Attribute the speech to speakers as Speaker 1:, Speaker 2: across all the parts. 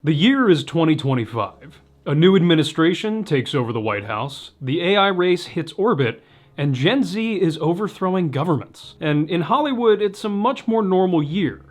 Speaker 1: The year is 2025. A new administration takes over the White House, the AI race hits orbit, and Gen Z is overthrowing governments. And in Hollywood, it's a much more normal year.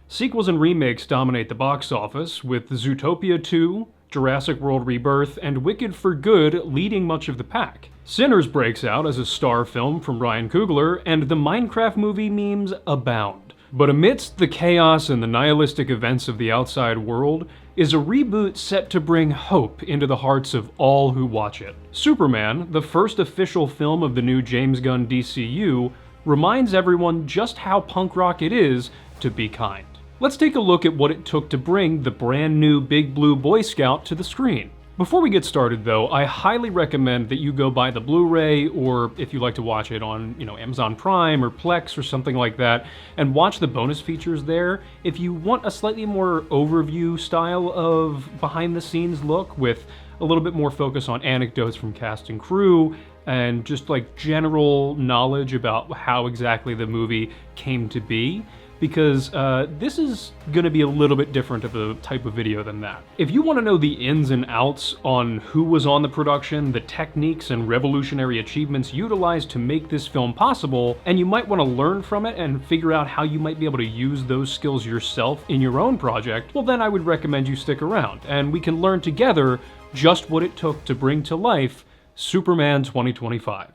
Speaker 1: Sequels and remakes dominate the box office, with Zootopia 2, Jurassic World Rebirth, and Wicked for Good leading much of the pack. Sinners breaks out as a star film from Ryan Coogler, and the Minecraft movie memes abound. But amidst the chaos and the nihilistic events of the outside world is a reboot set to bring hope into the hearts of all who watch it. Superman, the first official film of the new James Gunn DCU, reminds everyone just how punk rock it is to be kind. Let's take a look at what it took to bring the brand new Big Blue Boy Scout to the screen. Before we get started though, I highly recommend that you go buy the Blu-ray, or if you like to watch it on, Amazon Prime or Plex or something like that, and watch the bonus features there. If you want a slightly more overview style of behind-the-scenes look with a little bit more focus on anecdotes from cast and crew, and just like general knowledge about how exactly the movie came to be, because this is going to be a little bit different of a type of video than that. If you want to know the ins and outs on who was on the production, the techniques and revolutionary achievements utilized to make this film possible, and you might want to learn from it and figure out how you might be able to use those skills yourself in your own project, well then I would recommend you stick around, and we can learn together just what it took to bring to life Superman 2025.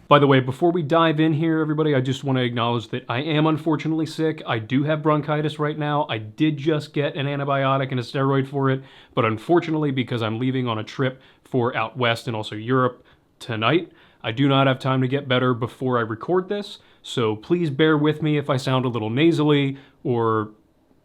Speaker 1: By the way, before we dive in here, everybody, I just want to acknowledge that I am unfortunately sick. I do have bronchitis right now. I did just get an antibiotic and a steroid for it, but unfortunately, because I'm leaving on a trip for out west and also Europe tonight, I do not have time to get better before I record this, so please bear with me if I sound a little nasally, or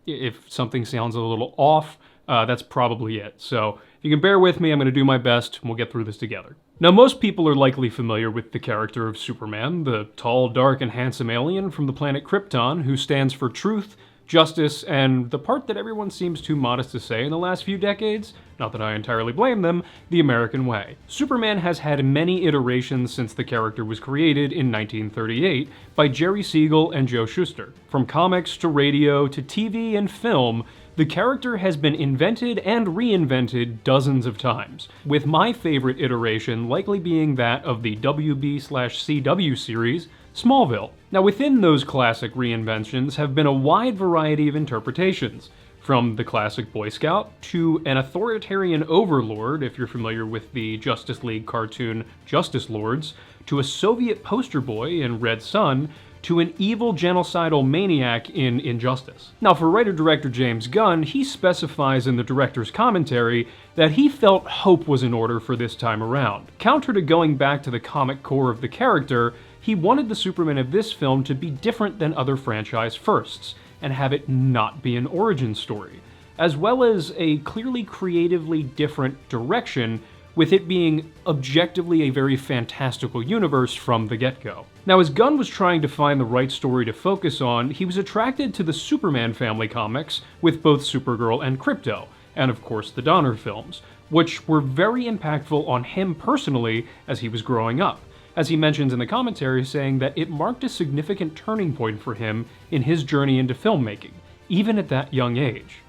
Speaker 1: if something sounds a little off. That's probably it. So if you can bear with me, I'm going to do my best, and we'll get through this together. Now, most people are likely familiar with the character of Superman, the tall, dark, and handsome alien from the planet Krypton who stands for truth, justice, and the part that everyone seems too modest to say in the last few decades, not that I entirely blame them, the American way. Superman has had many iterations since the character was created in 1938 by Jerry Siegel and Joe Shuster. From comics to radio to TV and film, the character has been invented and reinvented dozens of times, with my favorite iteration likely being that of the WB/CW series, Smallville. Now, within those classic reinventions have been a wide variety of interpretations, from the classic Boy Scout to an authoritarian overlord, if you're familiar with the Justice League cartoon Justice Lords, to a Soviet poster boy in Red Sun, to an evil genocidal maniac in Injustice. Now, for writer-director James Gunn, he specifies in the director's commentary that he felt hope was in order for this time around. Counter to going back to the comic core of the character, he wanted the Superman of this film to be different than other franchise firsts, and have it not be an origin story, as well as a clearly creatively different direction, with it being objectively a very fantastical universe from the get-go. Now, as Gunn was trying to find the right story to focus on, he was attracted to the Superman family comics with both Supergirl and Krypto, and of course the Donner films, which were very impactful on him personally as he was growing up, as he mentions in the commentary, saying that it marked a significant turning point for him in his journey into filmmaking, even at that young age.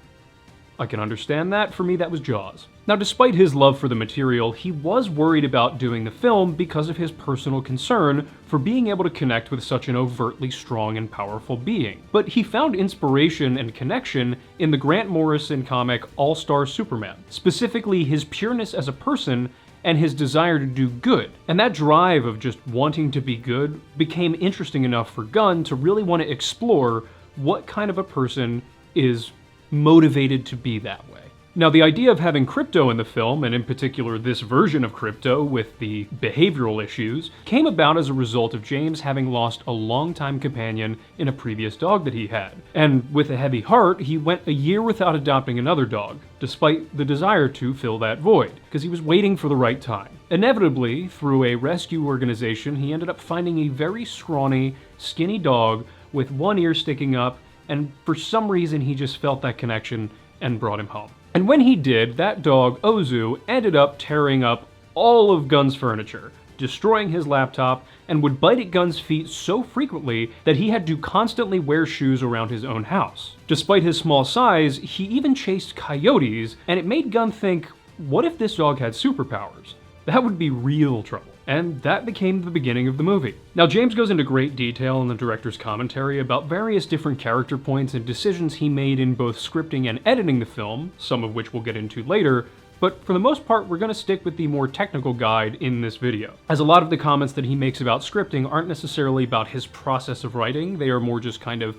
Speaker 1: I can understand that. For me, that was Jaws. Now, despite his love for the material, he was worried about doing the film because of his personal concern for being able to connect with such an overtly strong and powerful being. But he found inspiration and connection in the Grant Morrison comic All-Star Superman, specifically his pureness as a person and his desire to do good. And that drive of just wanting to be good became interesting enough for Gunn to really want to explore what kind of a person is motivated to be that way. Now, the idea of having Krypto in the film, and in particular this version of Krypto with the behavioral issues, came about as a result of James having lost a longtime companion in a previous dog that he had. And with a heavy heart, he went a year without adopting another dog, despite the desire to fill that void, because he was waiting for the right time. Inevitably, through a rescue organization, he ended up finding a very scrawny, skinny dog with one ear sticking up, and for some reason he just felt that connection and brought him home. And when he did, that dog, Ozu, ended up tearing up all of Gunn's furniture, destroying his laptop, and would bite at Gunn's feet so frequently that he had to constantly wear shoes around his own house. Despite his small size, he even chased coyotes, and it made Gunn think, what if this dog had superpowers? That would be real trouble. And that became the beginning of the movie. Now, James goes into great detail in the director's commentary about various different character points and decisions he made in both scripting and editing the film, some of which we'll get into later, but for the most part, we're going to stick with the more technical guide in this video, as a lot of the comments that he makes about scripting aren't necessarily about his process of writing, they are more just kind of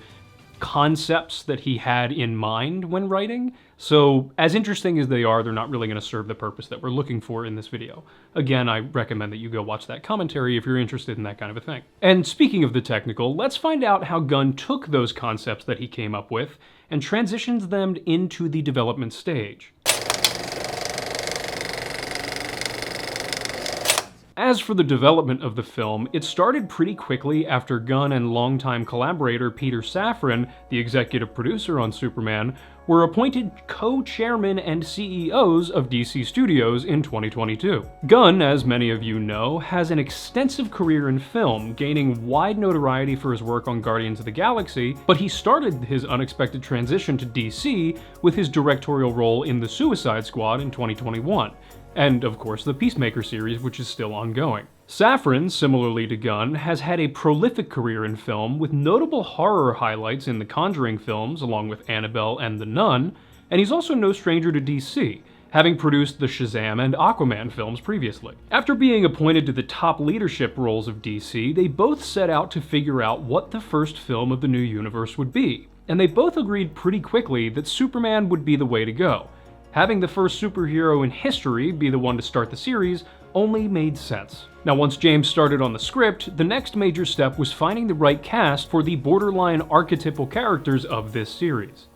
Speaker 1: concepts that he had in mind when writing. So as interesting as they are, they're not really going to serve the purpose that we're looking for in this video. Again, I recommend that you go watch that commentary if you're interested in that kind of a thing. And speaking of the technical, let's find out how Gunn took those concepts that he came up with and transitions them into the development stage. As for the development of the film, it started pretty quickly after Gunn and longtime collaborator Peter Safran, the executive producer on Superman, were appointed co-chairmen and CEOs of DC Studios in 2022. Gunn, as many of you know, has an extensive career in film, gaining wide notoriety for his work on Guardians of the Galaxy, but he started his unexpected transition to DC with his directorial role in The Suicide Squad in 2021. And, of course, the Peacemaker series, which is still ongoing. Safran, similarly to Gunn, has had a prolific career in film, with notable horror highlights in the Conjuring films, along with Annabelle and The Nun, and he's also no stranger to DC, having produced the Shazam and Aquaman films previously. After being appointed to the top leadership roles of DC, they both set out to figure out what the first film of the new universe would be, and they both agreed pretty quickly that Superman would be the way to go. Having the first superhero in history be the one to start the series only made sense. Now, once James started on the script, the next major step was finding the right cast for the borderline archetypal characters of this series.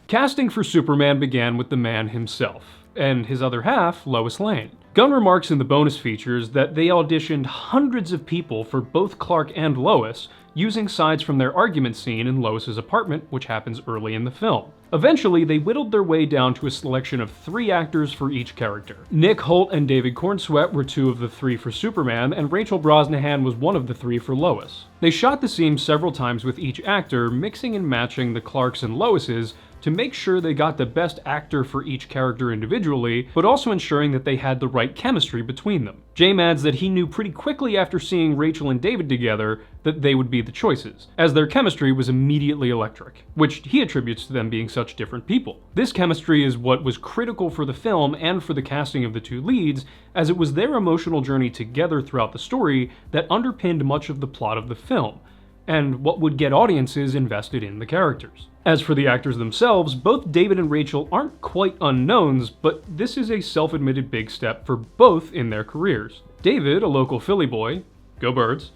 Speaker 1: Casting for Superman began with the man himself, and his other half, Lois Lane. Gunn remarks in the bonus features that they auditioned hundreds of people for both Clark and Lois, using sides from their argument scene in Lois's apartment, which happens early in the film. Eventually, they whittled their way down to a selection of 3 actors for each character. Nick Hoult and David Cornsweet were 2 of the 3 for Superman, and Rachel Brosnahan was 1 of the 3 for Lois. They shot the scene several times with each actor, mixing and matching the Clarks and Loises to make sure they got the best actor for each character individually, but also ensuring that they had the right chemistry between them. James adds that he knew pretty quickly after seeing Rachel and David together that they would be the choices, as their chemistry was immediately electric, which he attributes to them being such different people. This chemistry is what was critical for the film and for the casting of the 2 leads, as it was their emotional journey together throughout the story that underpinned much of the plot of the film, and what would get audiences invested in the characters. As for the actors themselves, both David and Rachel aren't quite unknowns, but this is a self-admitted big step for both in their careers. David, a local Philly boy, go Birds,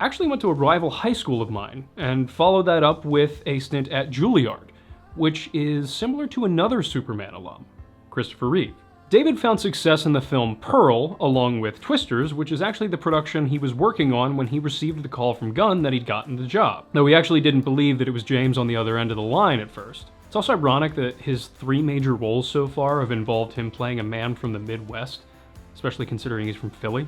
Speaker 1: actually went to a rival high school of mine, and followed that up with a stint at Juilliard, which is similar to another Superman alum, Christopher Reeve. David found success in the film Pearl, along with Twisters, which is actually the production he was working on when he received the call from Gunn that he'd gotten the job, though he actually didn't believe that it was James on the other end of the line at first. It's also ironic that his 3 major roles so far have involved him playing a man from the Midwest, especially considering he's from Philly.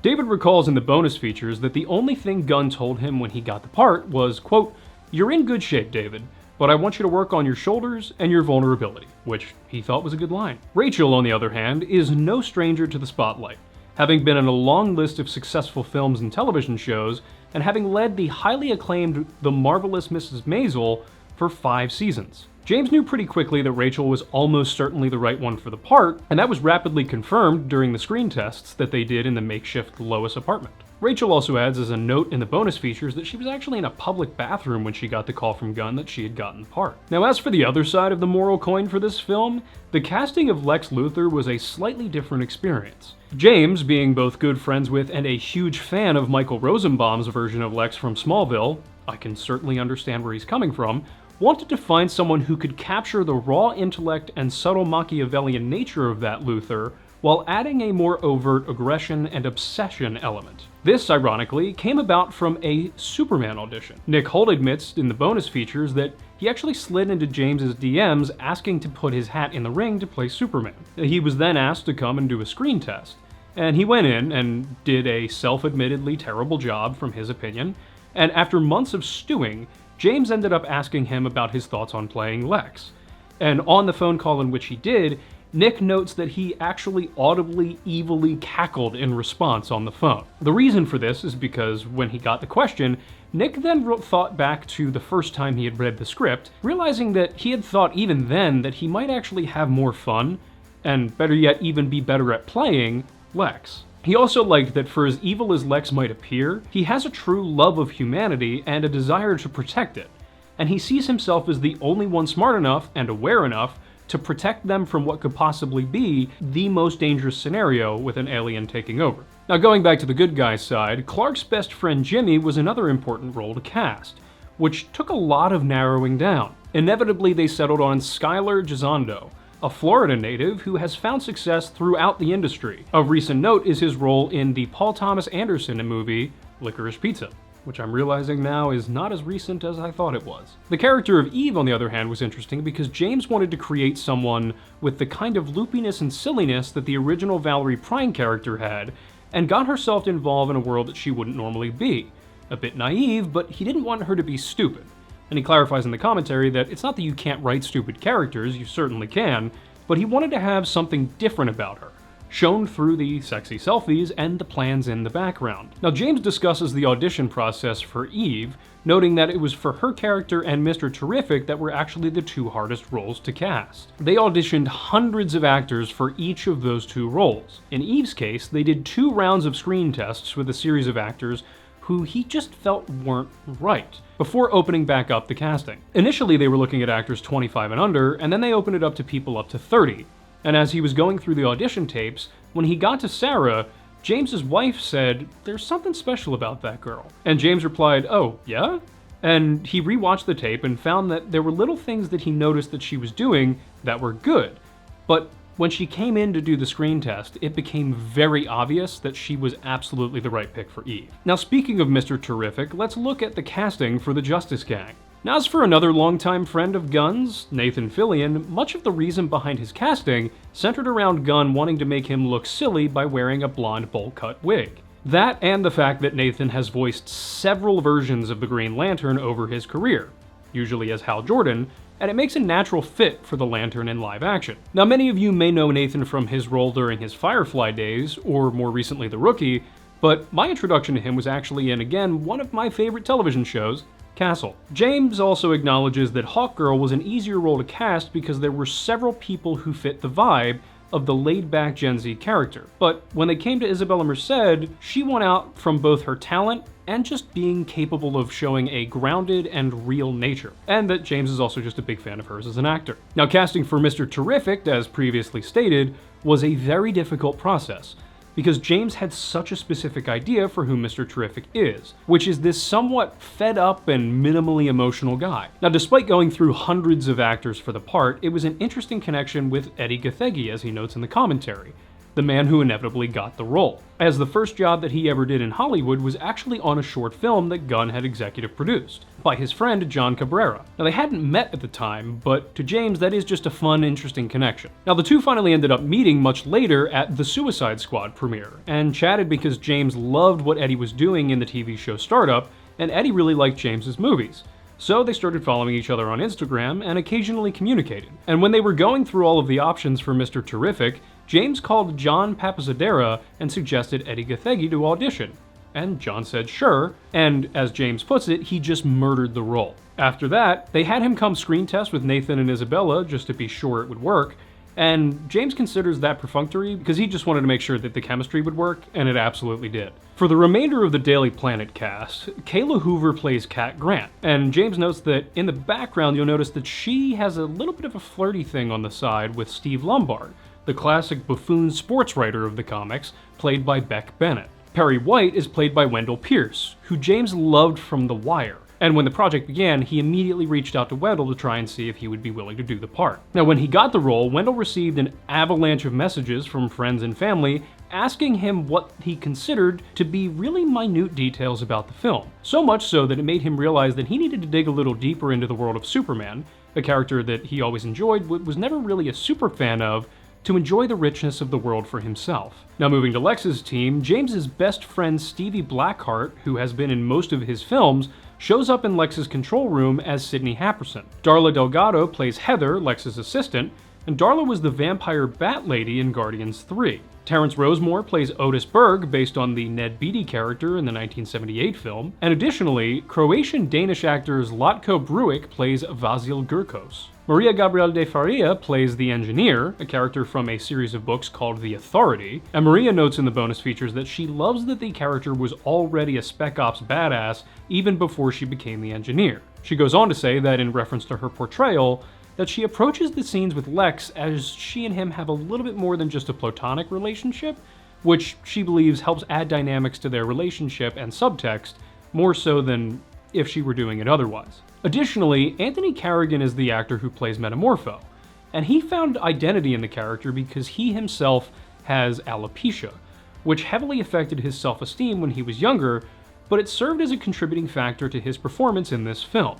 Speaker 1: David recalls in the bonus features that the only thing Gunn told him when he got the part was, quote, "You're in good shape, David, but I want you to work on your shoulders and your vulnerability," which he thought was a good line. Rachel, on the other hand, is no stranger to the spotlight, having been in a long list of successful films and television shows, and having led the highly acclaimed The Marvelous Mrs. Maisel for 5 seasons. James knew pretty quickly that Rachel was almost certainly the right one for the part, and that was rapidly confirmed during the screen tests that they did in the makeshift Lois apartment. Rachel also adds as a note in the bonus features that she was actually in a public bathroom when she got the call from Gunn that she had gotten the part. Now, as for the other side of the moral coin for this film, the casting of Lex Luthor was a slightly different experience. James, being both good friends with and a huge fan of Michael Rosenbaum's version of Lex from Smallville, I can certainly understand where he's coming from, wanted to find someone who could capture the raw intellect and subtle Machiavellian nature of that Luthor while adding a more overt aggression and obsession element. This, ironically, came about from a Superman audition. Nick Holt admits in the bonus features that he actually slid into James's DMs asking to put his hat in the ring to play Superman. He was then asked to come and do a screen test, and he went in and did a self-admittedly terrible job from his opinion, and after months of stewing, James ended up asking him about his thoughts on playing Lex. And on the phone call in which he did, Nick notes that he actually audibly, evilly cackled in response on the phone. The reason for this is because when he got the question, Nick then thought back to the first time he had read the script, realizing that he had thought even then that he might actually have more fun, and better yet, even be better at playing Lex. He also liked that for as evil as Lex might appear, he has a true love of humanity and a desire to protect it, and he sees himself as the only one smart enough and aware enough to protect them from what could possibly be the most dangerous scenario with an alien taking over. Now, going back to the good guy's side, Clark's best friend Jimmy was another important role to cast, which took a lot of narrowing down. Inevitably, they settled on Skylar Gisondo, a Florida native who has found success throughout the industry. Of recent note is his role in the Paul Thomas Anderson movie Licorice Pizza, which I'm realizing now is not as recent as I thought it was. The character of Eve, on the other hand, was interesting because James wanted to create someone with the kind of loopiness and silliness that the original Valerie Prine character had, and got herself involved in a world that she wouldn't normally be. A bit naive, but he didn't want her to be stupid. And he clarifies in the commentary that it's not that you can't write stupid characters, you certainly can, but he wanted to have something different about her, shown through the sexy selfies and the plans in the background. Now, James discusses the audition process for Eve, noting that it was for her character and Mr. Terrific that were actually the two hardest roles to cast. They auditioned hundreds of actors for each of those two roles. In Eve's case, they did 2 rounds of screen tests with a series of actors who he just felt weren't right, before opening back up the casting. Initially, they were looking at actors 25 and under, and then they opened it up to people up to 30. And as he was going through the audition tapes, when he got to Sarah, James's wife said, "There's something special about that girl." And James replied, "Oh, yeah?" And he rewatched the tape and found that there were little things that he noticed that she was doing that were good. But when she came in to do the screen test, it became very obvious that she was absolutely the right pick for Eve. Now, speaking of Mr. Terrific, let's look at the casting for the Justice Gang. Now, as for another longtime friend of Gunn's, Nathan Fillion, much of the reason behind his casting centered around Gunn wanting to make him look silly by wearing a blonde bowl-cut wig. That and the fact that Nathan has voiced several versions of the Green Lantern over his career, usually as Hal Jordan, and it makes a natural fit for the Lantern in live action. Now, many of you may know Nathan from his role during his Firefly days, or more recently The Rookie, but my introduction to him was actually in, again, one of my favorite television shows, Castle. James also acknowledges that Hawkgirl was an easier role to cast because there were several people who fit the vibe of the laid-back Gen Z character. But when they came to Isabella Merced, she won out from both her talent and just being capable of showing a grounded and real nature, and that James is also just a big fan of hers as an actor. Now, casting for Mr. Terrific, as previously stated, was a very difficult process, because James had such a specific idea for who Mr. Terrific is, which is this somewhat fed up and minimally emotional guy. Now, despite going through hundreds of actors for the part, it was an interesting connection with Eddie Gathegi, as he notes in the commentary, the man who inevitably got the role, as the first job that he ever did in Hollywood was actually on a short film that Gunn had executive produced, by his friend John Cabrera. Now, they hadn't met at the time, but to James that is just a fun, interesting connection. Now, the two finally ended up meeting much later at the Suicide Squad premiere, and chatted because James loved what Eddie was doing in the TV show Startup, and Eddie really liked James's movies. So they started following each other on Instagram and occasionally communicated. And when they were going through all of the options for Mr. Terrific, James called John Papazadera and suggested Eddie Gathegi to audition. And John said sure, and as James puts it, he just murdered the role. After that, they had him come screen test with Nathan and Isabella just to be sure it would work, and James considers that perfunctory because he just wanted to make sure that the chemistry would work, and it absolutely did. For the remainder of the Daily Planet cast, Kayla Hoover plays Kat Grant, and James notes that in the background you'll notice that she has a little bit of a flirty thing on the side with Steve Lombard, the classic buffoon sports writer of the comics, played by Beck Bennett. Perry White is played by Wendell Pierce, who James loved from The Wire. And when the project began, he immediately reached out to Wendell to try and see if he would be willing to do the part. Now, when he got the role, Wendell received an avalanche of messages from friends and family asking him what he considered to be really minute details about the film. So much so that it made him realize that he needed to dig a little deeper into the world of Superman, a character that he always enjoyed but was never really a super fan of, to enjoy the richness of the world for himself. Now moving to Lex's team, James's best friend Stevie Blackheart, who has been in most of his films, shows up in Lex's control room as Sidney Happerson. Darla Delgado plays Heather, Lex's assistant, and Darla was the vampire Bat Lady in Guardians 3. Terrence Rosemore plays Otis Berg, based on the Ned Beatty character in the 1978 film, and additionally, Croatian-Danish actor Zlatko Bruic plays Vasil Gurkos. Maria Gabriel de Faria plays the Engineer, a character from a series of books called The Authority, and Maria notes in the bonus features that she loves that the character was already a Spec Ops badass even before she became the Engineer. She goes on to say that in reference to her portrayal, that she approaches the scenes with Lex as she and him have a little bit more than just a platonic relationship, which she believes helps add dynamics to their relationship and subtext, more so than if she were doing it otherwise. Additionally, Anthony Carrigan is the actor who plays Metamorpho, and he found identity in the character because he himself has alopecia, which heavily affected his self-esteem when he was younger, but it served as a contributing factor to his performance in this film.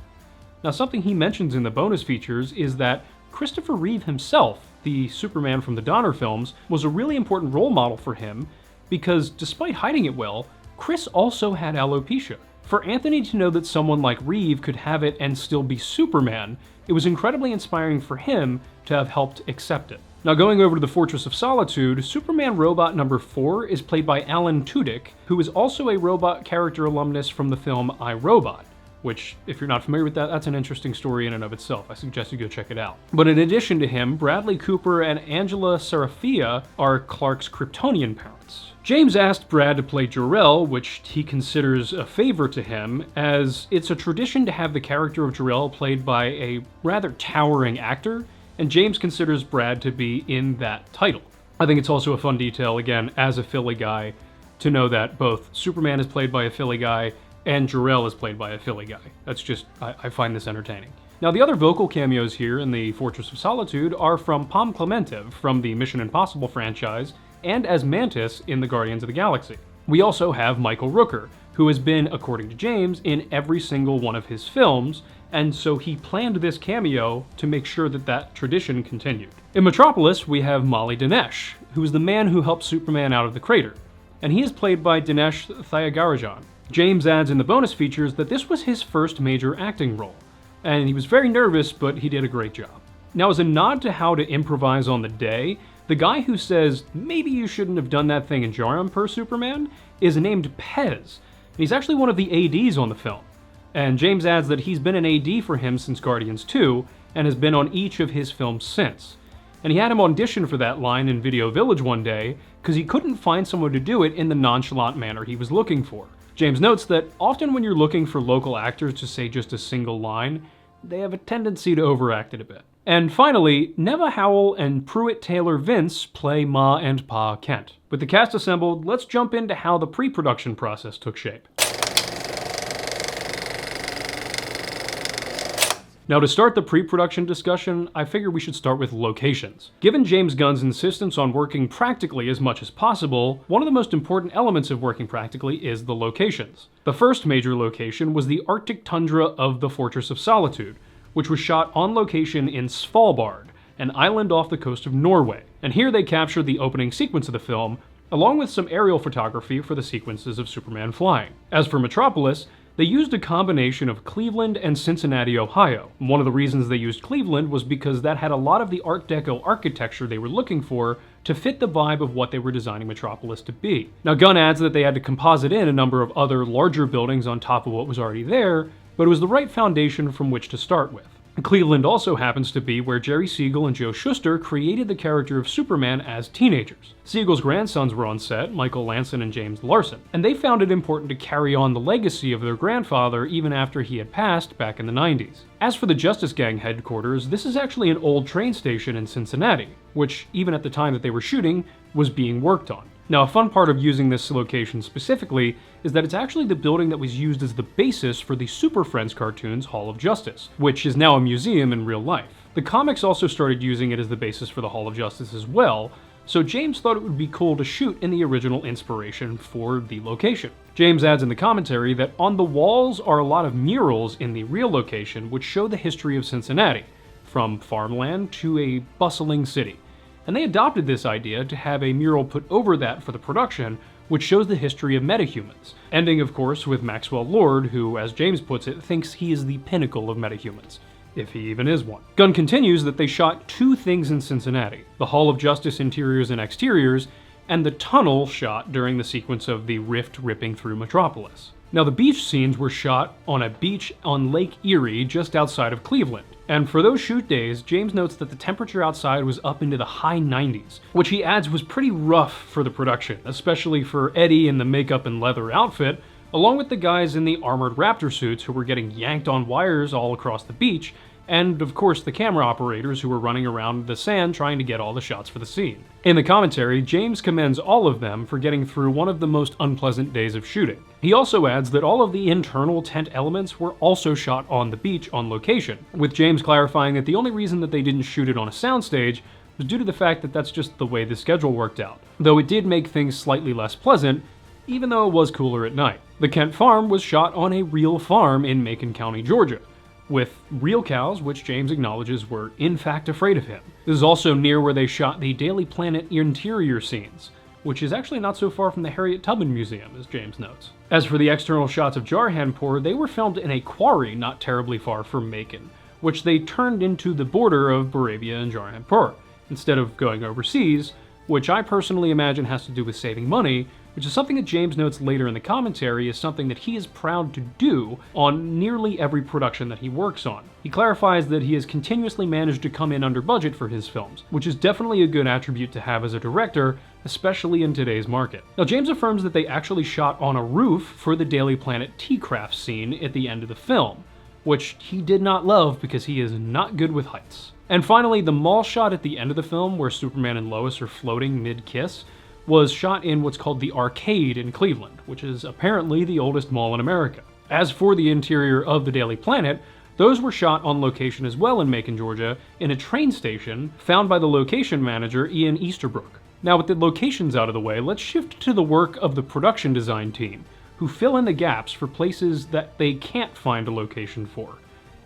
Speaker 1: Now, something he mentions in the bonus features is that Christopher Reeve himself, the Superman from the Donner films, was a really important role model for him because, despite hiding it well, Chris also had alopecia. For Anthony to know that someone like Reeve could have it and still be Superman, it was incredibly inspiring for him to have helped accept it. Now, going over to the Fortress of Solitude, Superman Robot number 4 is played by Alan Tudyk, who is also a robot character alumnus from the film I, Robot. Which, if you're not familiar with that, that's an interesting story in and of itself. I suggest you go check it out. But in addition to him, Bradley Cooper and Angela Serafia are Clark's Kryptonian parents. James asked Brad to play Jor-El, which he considers a favor to him, as it's a tradition to have the character of Jor-El played by a rather towering actor, and James considers Brad to be in that title. I think it's also a fun detail, again, as a Philly guy, to know that both Superman is played by a Philly guy, and Jor-El is played by a Philly guy. That's just, I find this entertaining. Now, the other vocal cameos here in the Fortress of Solitude are from Pom Klementev from the Mission Impossible franchise, and as Mantis in the Guardians of the Galaxy. We also have Michael Rooker, who has been, according to James, in every single one of his films, and so he planned this cameo to make sure that that tradition continued. In Metropolis, we have Molly Dinesh, who is the man who helped Superman out of the crater, and he is played by Dinesh Thiagarajan. James adds in the bonus features that this was his first major acting role, and he was very nervous, but he did a great job. Now, as a nod to how to improvise on the day, the guy who says, maybe you shouldn't have done that thing in Jaram per Superman, is named Pez, and he's actually one of the ADs on the film. And James adds that he's been an AD for him since Guardians 2, and has been on each of his films since. And he had him audition for that line in Video Village one day, because he couldn't find someone to do it in the nonchalant manner he was looking for. James notes that often when you're looking for local actors to say just a single line, they have a tendency to overact it a bit. And finally, Neva Howell and Pruitt Taylor Vince play Ma and Pa Kent. With the cast assembled, let's jump into how the pre-production process took shape. Now, to start the pre-production discussion, I figure we should start with locations. Given James Gunn's insistence on working practically as much as possible, one of the most important elements of working practically is the locations. The first major location was the Arctic tundra of the Fortress of Solitude, which was shot on location in Svalbard, an island off the coast of Norway. And here they captured the opening sequence of the film, along with some aerial photography for the sequences of Superman flying. As for Metropolis, they used a combination of Cleveland and Cincinnati, Ohio. One of the reasons they used Cleveland was because that had a lot of the Art Deco architecture they were looking for to fit the vibe of what they were designing Metropolis to be. Now, Gunn adds that they had to composite in a number of other larger buildings on top of what was already there, but it was the right foundation from which to start with. Cleveland also happens to be where Jerry Siegel and Joe Shuster created the character of Superman as teenagers. Siegel's grandsons were on set, Michael Lanson and James Larson, and they found it important to carry on the legacy of their grandfather even after he had passed back in the 90s. As for the Justice Gang headquarters, this is actually an old train station in Cincinnati, which, even at the time that they were shooting, was being worked on. Now, a fun part of using this location specifically is that it's actually the building that was used as the basis for the Super Friends cartoons Hall of Justice, which is now a museum in real life. The comics also started using it as the basis for the Hall of Justice as well, so James thought it would be cool to shoot in the original inspiration for the location. James adds in the commentary that on the walls are a lot of murals in the real location which show the history of Cincinnati, from farmland to a bustling city. And they adopted this idea to have a mural put over that for the production, which shows the history of metahumans, ending of course with Maxwell Lord, who, as James puts it, thinks he is the pinnacle of metahumans, if he even is one. Gunn continues that they shot 2 things in Cincinnati: the Hall of Justice interiors and exteriors, and the tunnel shot during the sequence of the rift ripping through Metropolis. Now, the beach scenes were shot on a beach on Lake Erie just outside of Cleveland, and for those shoot days, James notes that the temperature outside was up into the high 90s, which he adds was pretty rough for the production, especially for Eddie in the makeup and leather outfit, along with the guys in the armored raptor suits who were getting yanked on wires all across the beach, and of course the camera operators who were running around the sand trying to get all the shots for the scene. In the commentary, James commends all of them for getting through one of the most unpleasant days of shooting. He also adds that all of the internal tent elements were also shot on the beach on location, with James clarifying that the only reason that they didn't shoot it on a soundstage was due to the fact that that's just the way the schedule worked out, though it did make things slightly less pleasant, even though it was cooler at night. The Kent farm was shot on a real farm in Macon County, Georgia, with real cows, which James acknowledges were in fact afraid of him. This is also near where they shot the Daily Planet interior scenes, which is actually not so far from the Harriet Tubman Museum, as James notes. As for the external shots of Jarhanpur, they were filmed in a quarry not terribly far from Macon, which they turned into the border of Boravia and Jarhanpur, instead of going overseas, which I personally imagine has to do with saving money, which is something that James notes later in the commentary is something that he is proud to do on nearly every production that he works on. He clarifies that he has continuously managed to come in under budget for his films, which is definitely a good attribute to have as a director, especially in today's market. Now, James affirms that they actually shot on a roof for the Daily Planet tea craft scene at the end of the film, which he did not love because he is not good with heights. And finally, the mall shot at the end of the film where Superman and Lois are floating mid-kiss was shot in what's called the Arcade in Cleveland, which is apparently the oldest mall in America. As for the interior of the Daily Planet, those were shot on location as well in Macon, Georgia, in a train station found by the location manager, Ian Easterbrook. Now, with the locations out of the way, let's shift to the work of the production design team, who fill in the gaps for places that they can't find a location for,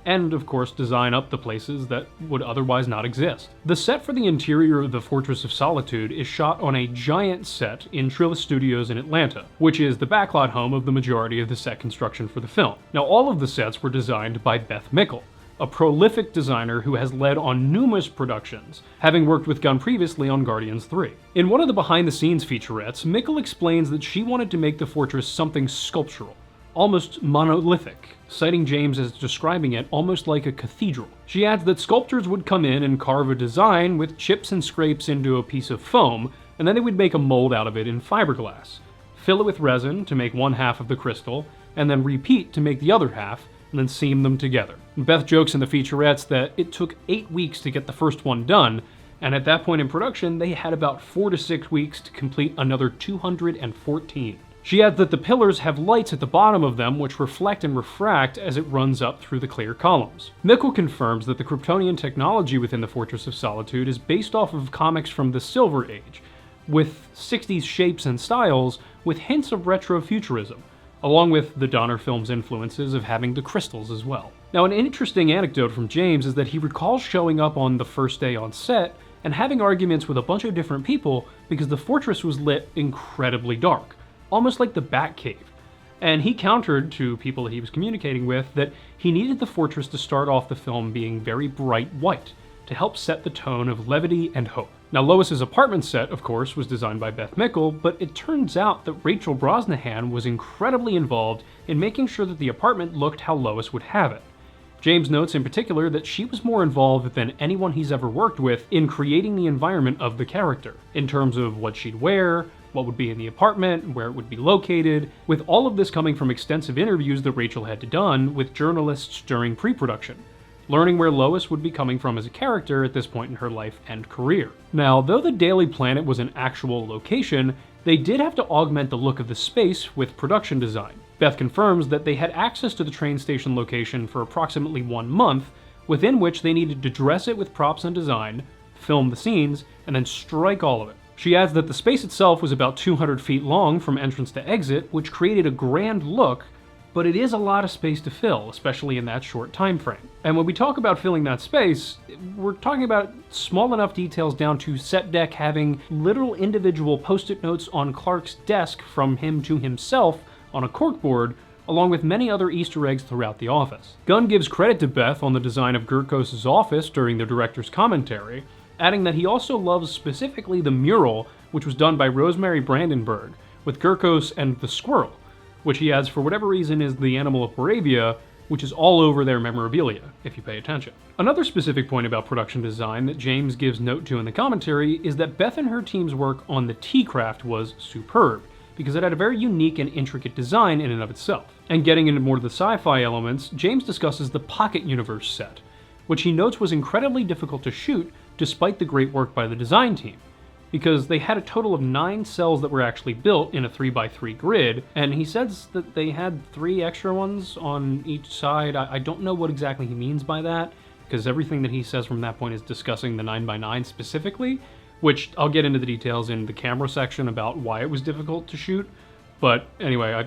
Speaker 1: and of course design up the places that would otherwise not exist. The set for the interior of the Fortress of Solitude is shot on a giant set in Trilla Studios in Atlanta, which is the backlot home of the majority of the set construction for the film. Now, all of the sets were designed by Beth Mickle, a prolific designer who has led on numerous productions, having worked with Gunn previously on Guardians 3. In one of the behind-the-scenes featurettes, Mickle explains that she wanted to make the fortress something sculptural, almost monolithic, citing James as describing it almost like a cathedral. She adds that sculptors would come in and carve a design with chips and scrapes into a piece of foam, and then they would make a mold out of it in fiberglass, fill it with resin to make one half of the crystal, and then repeat to make the other half, and then seam them together. Beth jokes in the featurettes that it took 8 weeks to get the first one done, and at that point in production, they had about 4 to 6 weeks to complete another 214. She adds that the pillars have lights at the bottom of them which reflect and refract as it runs up through the clear columns. Mickle confirms that the Kryptonian technology within the Fortress of Solitude is based off of comics from the Silver Age, with 60s shapes and styles with hints of retrofuturism, along with the Donner Films influences of having the crystals as well. Now, an interesting anecdote from James is that he recalls showing up on the first day on set and having arguments with a bunch of different people because the fortress was lit incredibly dark, almost like the Batcave. And he countered to people that he was communicating with that he needed the fortress to start off the film being very bright white to help set the tone of levity and hope. Now, Lois's apartment set, of course, was designed by Beth Mickle, but it turns out that Rachel Brosnahan was incredibly involved in making sure that the apartment looked how Lois would have it. James notes in particular that she was more involved than anyone he's ever worked with in creating the environment of the character, in terms of what she'd wear, what would be in the apartment, where it would be located, with all of this coming from extensive interviews that Rachel had done with journalists during pre-production, learning where Lois would be coming from as a character at this point in her life and career. Now, though the Daily Planet was an actual location, they did have to augment the look of the space with production design. Beth confirms that they had access to the train station location for approximately 1 month, within which they needed to dress it with props and design, film the scenes, and then strike all of it. She adds that the space itself was about 200 feet long from entrance to exit, which created a grand look, but it is a lot of space to fill, especially in that short time frame. And when we talk about filling that space, we're talking about small enough details down to set deck having literal individual post-it notes on Clark's desk from him to himself on a corkboard, along with many other Easter eggs throughout the office. Gunn gives credit to Beth on the design of Gurkos' office during the director's commentary, adding that he also loves specifically the mural, which was done by Rosemary Brandenburg, with Gurkos and the squirrel, which he adds for whatever reason is the animal of Moravia, which is all over their memorabilia, if you pay attention. Another specific point about production design that James gives note to in the commentary is that Beth and her team's work on the T-Craft was superb, because it had a very unique and intricate design in and of itself. And getting into more of the sci-fi elements, James discusses the Pocket Universe set, which he notes was incredibly difficult to shoot despite the great work by the design team, because they had a total of 9 cells that were actually built in a 3x3 grid, and he says that they had 3 extra ones on each side. I don't know what exactly he means by that, because everything that he says from that point is discussing the 9x9 specifically, which I'll get into the details in the camera section about why it was difficult to shoot. But anyway, I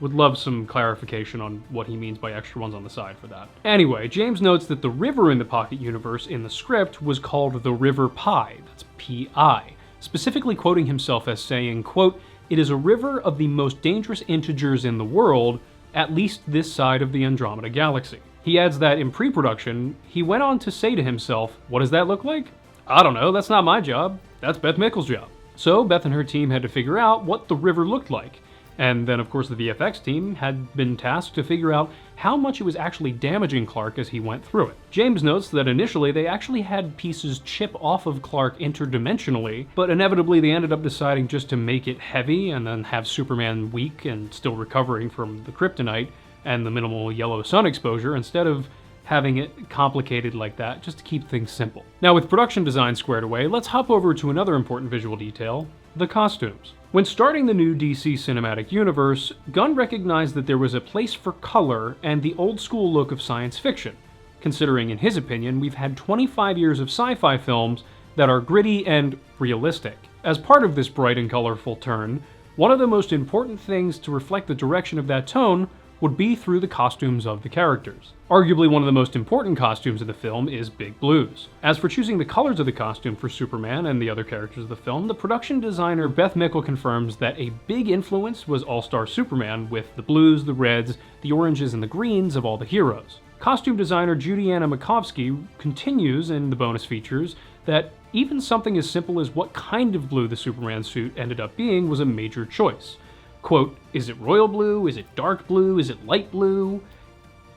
Speaker 1: would love some clarification on what he means by extra ones on the side for that. Anyway, James notes that the river in the Pocket Universe in the script was called the River Pi, that's P-I, specifically quoting himself as saying, quote, "It is a river of the most dangerous integers in the world, at least this side of the Andromeda Galaxy." He adds that in pre-production, he went on to say to himself, "What does that look like? I don't know, that's not my job. That's Beth Mickles' job." So Beth and her team had to figure out what the river looked like. And then, of course, the VFX team had been tasked to figure out how much it was actually damaging Clark as he went through it. James notes that initially they actually had pieces chip off of Clark interdimensionally, but inevitably they ended up deciding just to make it heavy and then have Superman weak and still recovering from the kryptonite and the minimal yellow sun exposure instead of having it complicated like that, just to keep things simple. Now, with production design squared away, let's hop over to another important visual detail, the costumes. When starting the new DC cinematic universe, Gunn recognized that there was a place for color and the old school look of science fiction, considering in his opinion we've had 25 years of sci-fi films that are gritty and realistic. As part of this bright and colorful turn, one of the most important things to reflect the direction of that tone would be through the costumes of the characters. Arguably one of the most important costumes of the film is Big Blue's. As for choosing the colors of the costume for Superman and the other characters of the film, the production designer Beth Mickle confirms that a big influence was All-Star Superman with the blues, the reds, the oranges, and the greens of all the heroes. Costume designer Judianna Makovsky continues in the bonus features that even something as simple as what kind of blue the Superman suit ended up being was a major choice. Quote, "Is it royal blue? Is it dark blue? Is it light blue?"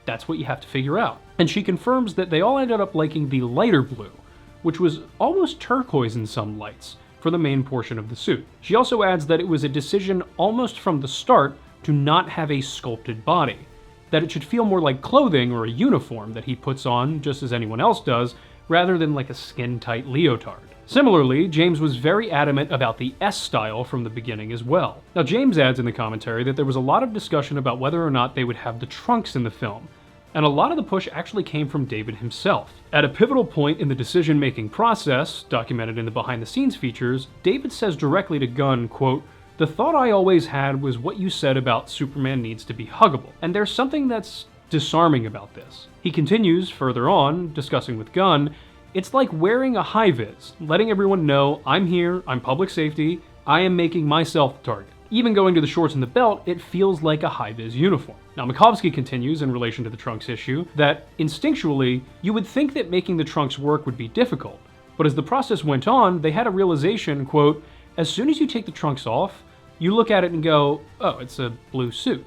Speaker 1: That's what you have to figure out. And she confirms that they all ended up liking the lighter blue, which was almost turquoise in some lights, for the main portion of the suit. She also adds that it was a decision almost from the start to not have a sculpted body, that it should feel more like clothing or a uniform that he puts on just as anyone else does, rather than like a skin-tight leotard. Similarly, James was very adamant about the S-style from the beginning as well. Now, James adds in the commentary that there was a lot of discussion about whether or not they would have the trunks in the film, and a lot of the push actually came from David himself. At a pivotal point in the decision-making process, documented in the behind-the-scenes features, David says directly to Gunn, quote, "The thought I always had was what you said about Superman needs to be huggable, and there's something that's disarming about this." He continues, further on, discussing with Gunn, "It's like wearing a high-vis, letting everyone know I'm here, I'm public safety, I am making myself the target. Even going to the shorts and the belt, it feels like a high-vis uniform." Now, Makovsky continues in relation to the trunks issue that, instinctually, you would think that making the trunks work would be difficult, but as the process went on, they had a realization, quote, "As soon as you take the trunks off, you look at it and go, oh, it's a blue suit.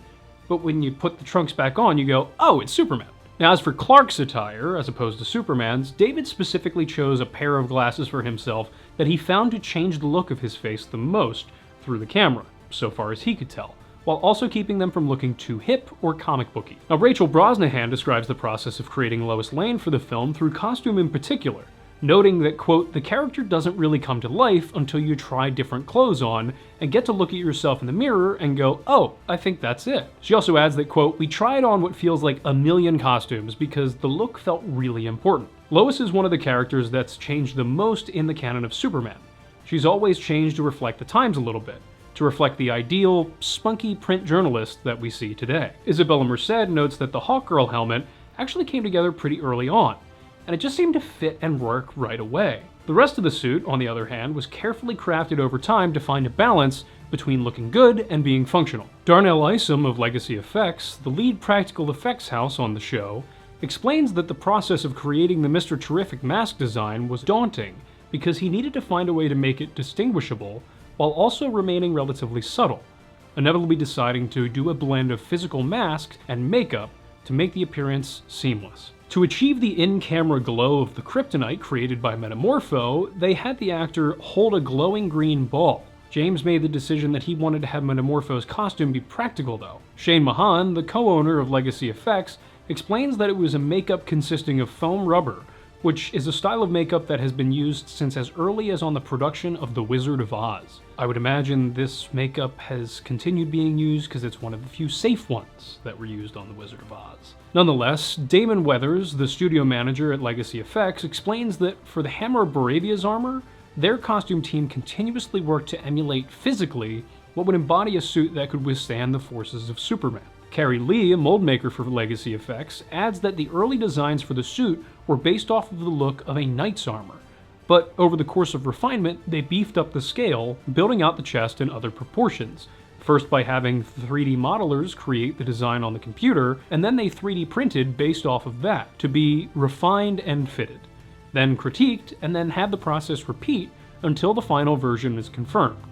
Speaker 1: But when you put the trunks back on, you go, oh, it's Superman." Now, as for Clark's attire, as opposed to Superman's, David specifically chose a pair of glasses for himself that he found to change the look of his face the most through the camera, so far as he could tell, while also keeping them from looking too hip or comic booky. Now, Rachel Brosnahan describes the process of creating Lois Lane for the film through costume in particular, noting that, quote, "The character doesn't really come to life until you try different clothes on and get to look at yourself in the mirror and go, oh, I think that's it." She also adds that, quote, "We tried on what feels like a million costumes because the look felt really important." Lois is one of the characters that's changed the most in the canon of Superman. She's always changed to reflect the times a little bit, to reflect the ideal, spunky print journalist that we see today. Isabella Merced notes that the Hawkgirl helmet actually came together pretty early on, and it just seemed to fit and work right away. The rest of the suit, on the other hand, was carefully crafted over time to find a balance between looking good and being functional. Darnell Isom of Legacy Effects, the lead practical effects house on the show, explains that the process of creating the Mr. Terrific mask design was daunting because he needed to find a way to make it distinguishable while also remaining relatively subtle, inevitably deciding to do a blend of physical masks and makeup to make the appearance seamless. To achieve the in-camera glow of the kryptonite created by Metamorpho, they had the actor hold a glowing green ball. James made the decision that he wanted to have Metamorpho's costume be practical though. Shane Mahan, the co-owner of Legacy Effects, explains that it was a makeup consisting of foam rubber, which is a style of makeup that has been used since as early as on the production of The Wizard of Oz. I would imagine this makeup has continued being used because it's one of the few safe ones that were used on The Wizard of Oz. Nonetheless, Damon Weathers, the studio manager at Legacy Effects, explains that for the Hammer of Baravia's armor, their costume team continuously worked to emulate physically what would embody a suit that could withstand the forces of Superman. Carrie Lee, a mold maker for Legacy Effects, adds that the early designs for the suit were based off of the look of a knight's armor, but over the course of refinement, they beefed up the scale, building out the chest and other proportions, first by having 3D modelers create the design on the computer, and then they 3D printed based off of that to be refined and fitted, then critiqued, and then had the process repeat until the final version is confirmed.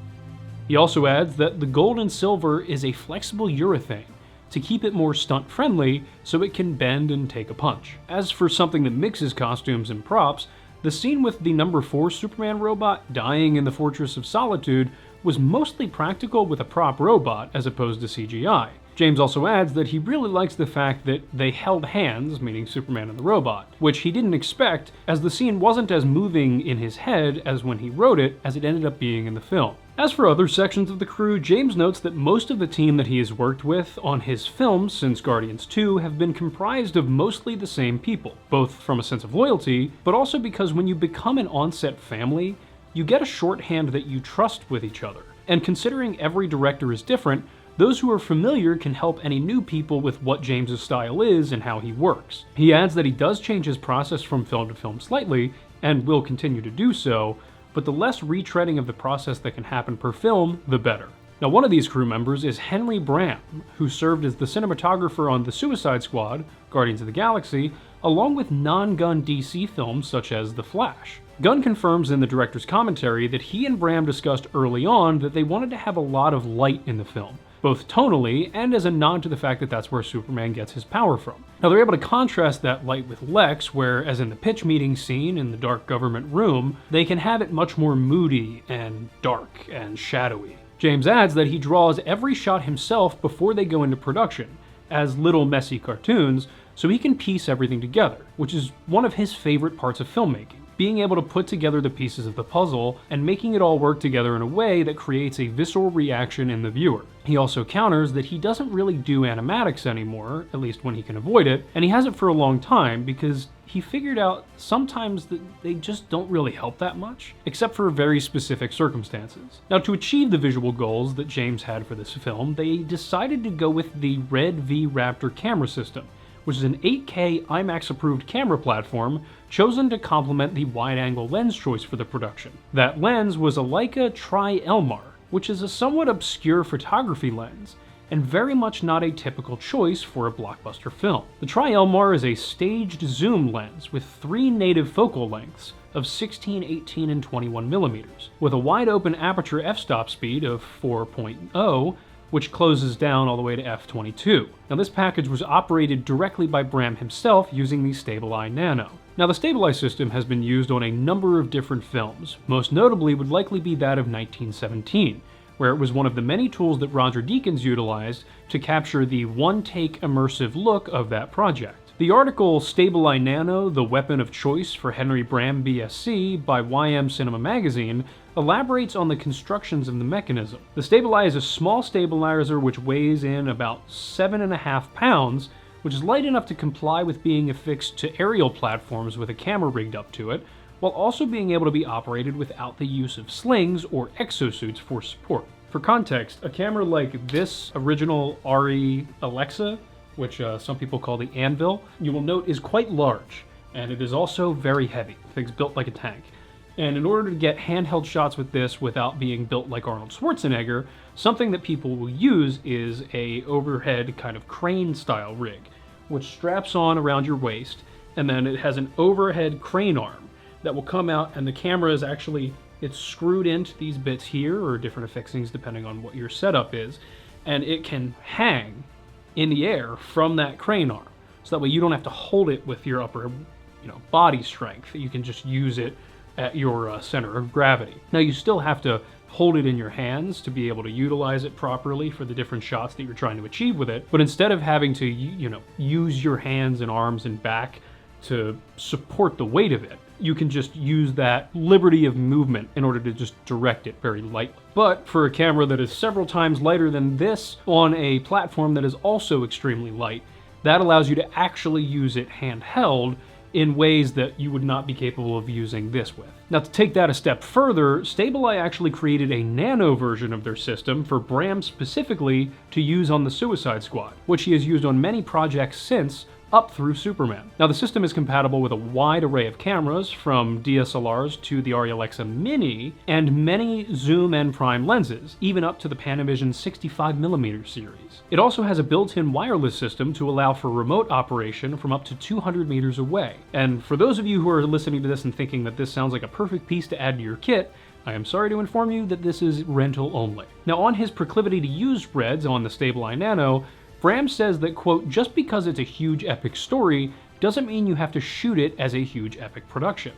Speaker 1: He also adds that the gold and silver is a flexible urethane, to keep it more stunt-friendly so it can bend and take a punch. As for something that mixes costumes and props, the scene with the number 4 Superman robot dying in the Fortress of Solitude was mostly practical with a prop robot as opposed to CGI. James also adds that he really likes the fact that they held hands, meaning Superman and the robot, which he didn't expect as the scene wasn't as moving in his head as when he wrote it as it ended up being in the film. As for other sections of the crew, James notes that most of the team that he has worked with on his films since Guardians 2 have been comprised of mostly the same people, both from a sense of loyalty, but also because when you become an on-set family, you get a shorthand that you trust with each other. And considering every director is different, those who are familiar can help any new people with what James's style is and how he works. He adds that he does change his process from film to film slightly, and will continue to do so, but the less retreading of the process that can happen per film, the better. Now, one of these crew members is Henry Bram, who served as the cinematographer on The Suicide Squad, Guardians of the Galaxy, along with non-Gunn DC films such as The Flash. Gunn confirms in the director's commentary that he and Bram discussed early on that they wanted to have a lot of light in the film, both tonally and as a nod to the fact that that's where Superman gets his power from. Now, they're able to contrast that light with Lex, where, as in the pitch meeting scene in the dark government room, they can have it much more moody and dark and shadowy. James adds that he draws every shot himself before they go into production, as little messy cartoons, so he can piece everything together, which is one of his favorite parts of filmmaking. Being able to put together the pieces of the puzzle and making it all work together in a way that creates a visceral reaction in the viewer. He also counters that he doesn't really do animatics anymore, at least when he can avoid it, and he hasn't for a long time because he figured out sometimes that they just don't really help that much, except for very specific circumstances. Now, to achieve the visual goals that James had for this film, they decided to go with the Red V Raptor camera system, which is an 8K IMAX-approved camera platform chosen to complement the wide-angle lens choice for the production. That lens was a Leica Tri-Elmar, which is a somewhat obscure photography lens, and very much not a typical choice for a blockbuster film. The Tri-Elmar is a staged zoom lens with 3 native focal lengths of 16, 18, and 21 millimeters, with a wide-open aperture f-stop speed of 4.0, which closes down all the way to f22. Now, this package was operated directly by Bram himself using the StableEye Nano. Now, the StableEye system has been used on a number of different films. Most notably would likely be that of 1917, where it was one of the many tools that Roger Deakins utilized to capture the one-take immersive look of that project. The article StableEye Nano, the weapon of choice for Henry Bram BSc by YM Cinema Magazine, elaborates on the constructions of the mechanism. The StableEye is a small stabilizer which weighs in about 7.5 pounds, which is light enough to comply with being affixed to aerial platforms with a camera rigged up to it, while also being able to be operated without the use of slings or exosuits for support. For context, a camera like this original RE Alexa, which some people call the Anvil, you will note is quite large, and it is also very heavy. The thing's built like a tank. And in order to get handheld shots with this without being built like Arnold Schwarzenegger, something that people will use is a overhead kind of crane style rig, which straps on around your waist, and then it has an overhead crane arm that will come out, and the camera is actually, it's screwed into these bits here, or different affixings depending on what your setup is, and it can hang in the air from that crane arm. So that way you don't have to hold it with your upper, body strength. You can just use it at your center of gravity. Now you still have to hold it in your hands to be able to utilize it properly for the different shots that you're trying to achieve with it. But instead of having to, use your hands and arms and back to support the weight of it, you can just use that liberty of movement in order to just direct it very lightly. But for a camera that is several times lighter than this on a platform that is also extremely light, that allows you to actually use it handheld in ways that you would not be capable of using this with. Now, to take that a step further, Stableye actually created a nano version of their system for Bram specifically to use on the Suicide Squad, which he has used on many projects since, up through Superman. Now, the system is compatible with a wide array of cameras, from DSLRs to the Arri Alexa Mini, and many zoom and prime lenses, even up to the Panavision 65mm series. It also has a built-in wireless system to allow for remote operation from up to 200 meters away. And for those of you who are listening to this and thinking that this sounds like a perfect piece to add to your kit, I am sorry to inform you that this is rental only. Now, on his proclivity to use Reds on the Stableye Nano, Bram says that, quote, just because it's a huge epic story doesn't mean you have to shoot it as a huge epic production.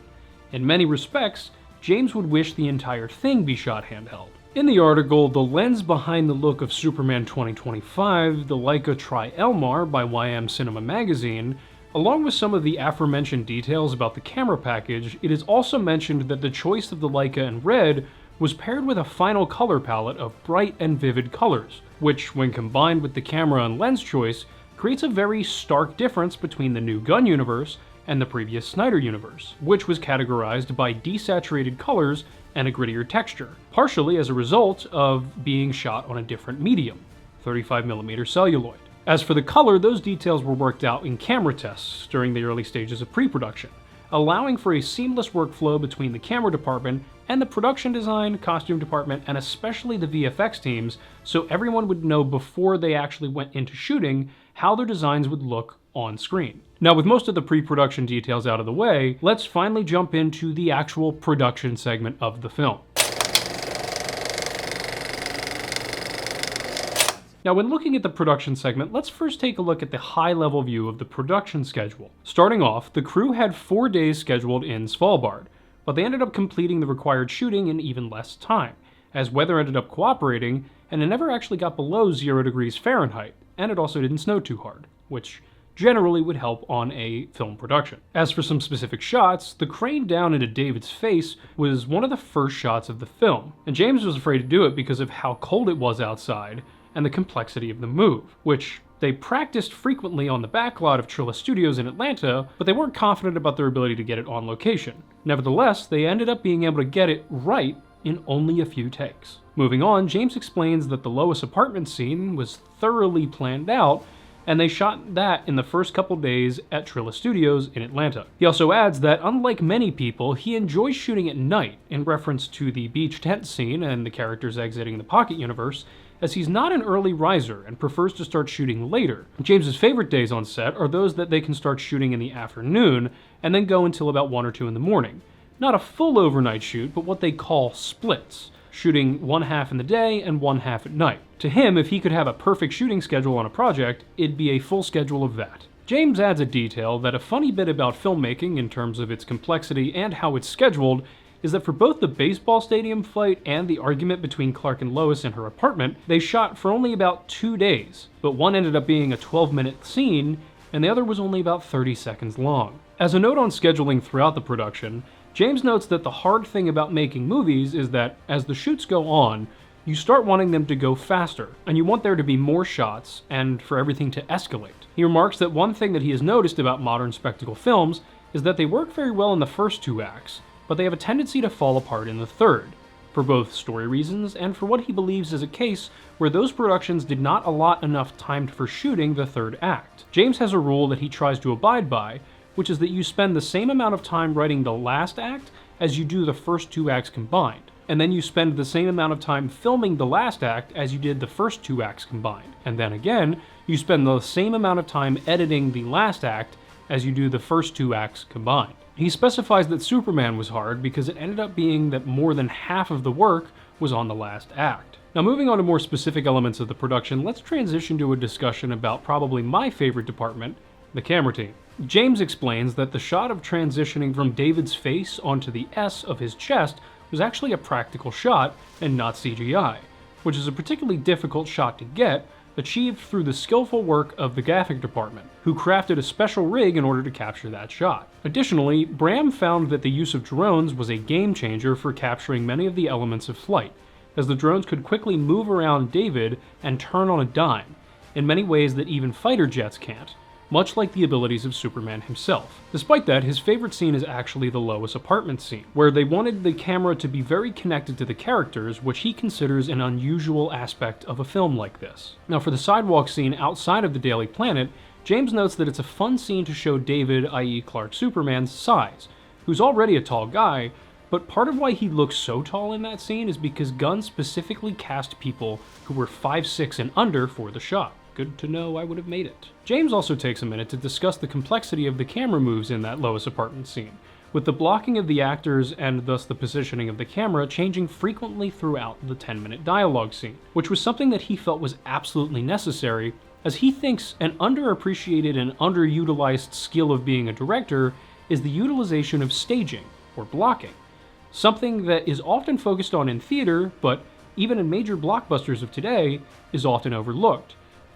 Speaker 1: In many respects, James would wish the entire thing be shot handheld. In the article, The Lens Behind the Look of Superman 2025, the Leica Tri-Elmar by YM Cinema Magazine, along with some of the aforementioned details about the camera package, it is also mentioned that the choice of the Leica in red was paired with a final color palette of bright and vivid colors, which, when combined with the camera and lens choice, creates a very stark difference between the new Gunn universe and the previous Snyder universe, which was categorized by desaturated colors and a grittier texture, partially as a result of being shot on a different medium, 35mm celluloid. As for the color, those details were worked out in camera tests during the early stages of pre-production, allowing for a seamless workflow between the camera department and the production design, costume department, and especially the VFX teams, so everyone would know before they actually went into shooting how their designs would look on screen. Now, with most of the pre-production details out of the way, let's finally jump into the actual production segment of the film. Now, when looking at the production segment, let's first take a look at the high-level view of the production schedule. Starting off, the crew had 4 days scheduled in Svalbard, but they ended up completing the required shooting in even less time, as weather ended up cooperating, and it never actually got below 0 degrees Fahrenheit, and it also didn't snow too hard, which generally would help on a film production. As for some specific shots, the crane down into David's face was one of the first shots of the film, and James was afraid to do it because of how cold it was outside and the complexity of the move, which they practiced frequently on the backlot of Trilla Studios in Atlanta, but they weren't confident about their ability to get it on location. Nevertheless, they ended up being able to get it right in only a few takes. Moving on, James explains that the Lois apartment scene was thoroughly planned out, and they shot that in the first couple days at Trilla Studios in Atlanta. He also adds that, unlike many people, he enjoys shooting at night, in reference to the beach tent scene and the characters exiting the Pocket Universe, as he's not an early riser and prefers to start shooting later. James's favorite days on set are those that they can start shooting in the afternoon and then go until about 1 or 2 in the morning. Not a full overnight shoot, but what they call splits, shooting one half in the day and one half at night. To him, if he could have a perfect shooting schedule on a project, it'd be a full schedule of that. James adds a detail that a funny bit about filmmaking in terms of its complexity and how it's scheduled is that for both the baseball stadium fight and the argument between Clark and Lois in her apartment, they shot for only about 2 days, but one ended up being a 12-minute scene, and the other was only about 30 seconds long. As a note on scheduling throughout the production, James notes that the hard thing about making movies is that, as the shoots go on, you start wanting them to go faster, and you want there to be more shots, and for everything to escalate. He remarks that one thing that he has noticed about modern spectacle films is that they work very well in the first 2 acts, but they have a tendency to fall apart in the third, for both story reasons and for what he believes is a case where those productions did not allot enough time for shooting the third act. James has a rule that he tries to abide by, which is that you spend the same amount of time writing the last act as you do the first two acts combined, and then you spend the same amount of time filming the last act as you did the first two acts combined, and then again, you spend the same amount of time editing the last act as you do the first two acts combined. He specifies that Superman was hard because it ended up being that more than half of the work was on the last act. Now, moving on to more specific elements of the production, let's transition to a discussion about probably my favorite department, the camera team. James explains that the shot of transitioning from David's face onto the S of his chest was actually a practical shot and not CGI, which is a particularly difficult shot to get, achieved through the skillful work of the graphic department, who crafted a special rig in order to capture that shot. Additionally, Bram found that the use of drones was a game changer for capturing many of the elements of flight, as the drones could quickly move around David and turn on a dime, in many ways that even fighter jets can't, much like the abilities of Superman himself. Despite that, his favorite scene is actually the Lois apartment scene, where they wanted the camera to be very connected to the characters, which he considers an unusual aspect of a film like this. Now, for the sidewalk scene outside of the Daily Planet, James notes that it's a fun scene to show David, i.e. Clark Superman's size, who's already a tall guy, but part of why he looks so tall in that scene is because Gunn specifically cast people who were 5'6" and under for the shot. Good to know I would have made it. James also takes a minute to discuss the complexity of the camera moves in that Lois apartment scene, with the blocking of the actors and thus the positioning of the camera changing frequently throughout the 10-minute dialogue scene, which was something that he felt was absolutely necessary, as he thinks an underappreciated and underutilized skill of being a director is the utilization of staging, or blocking, something that is often focused on in theater, but even in major blockbusters of today, is often overlooked.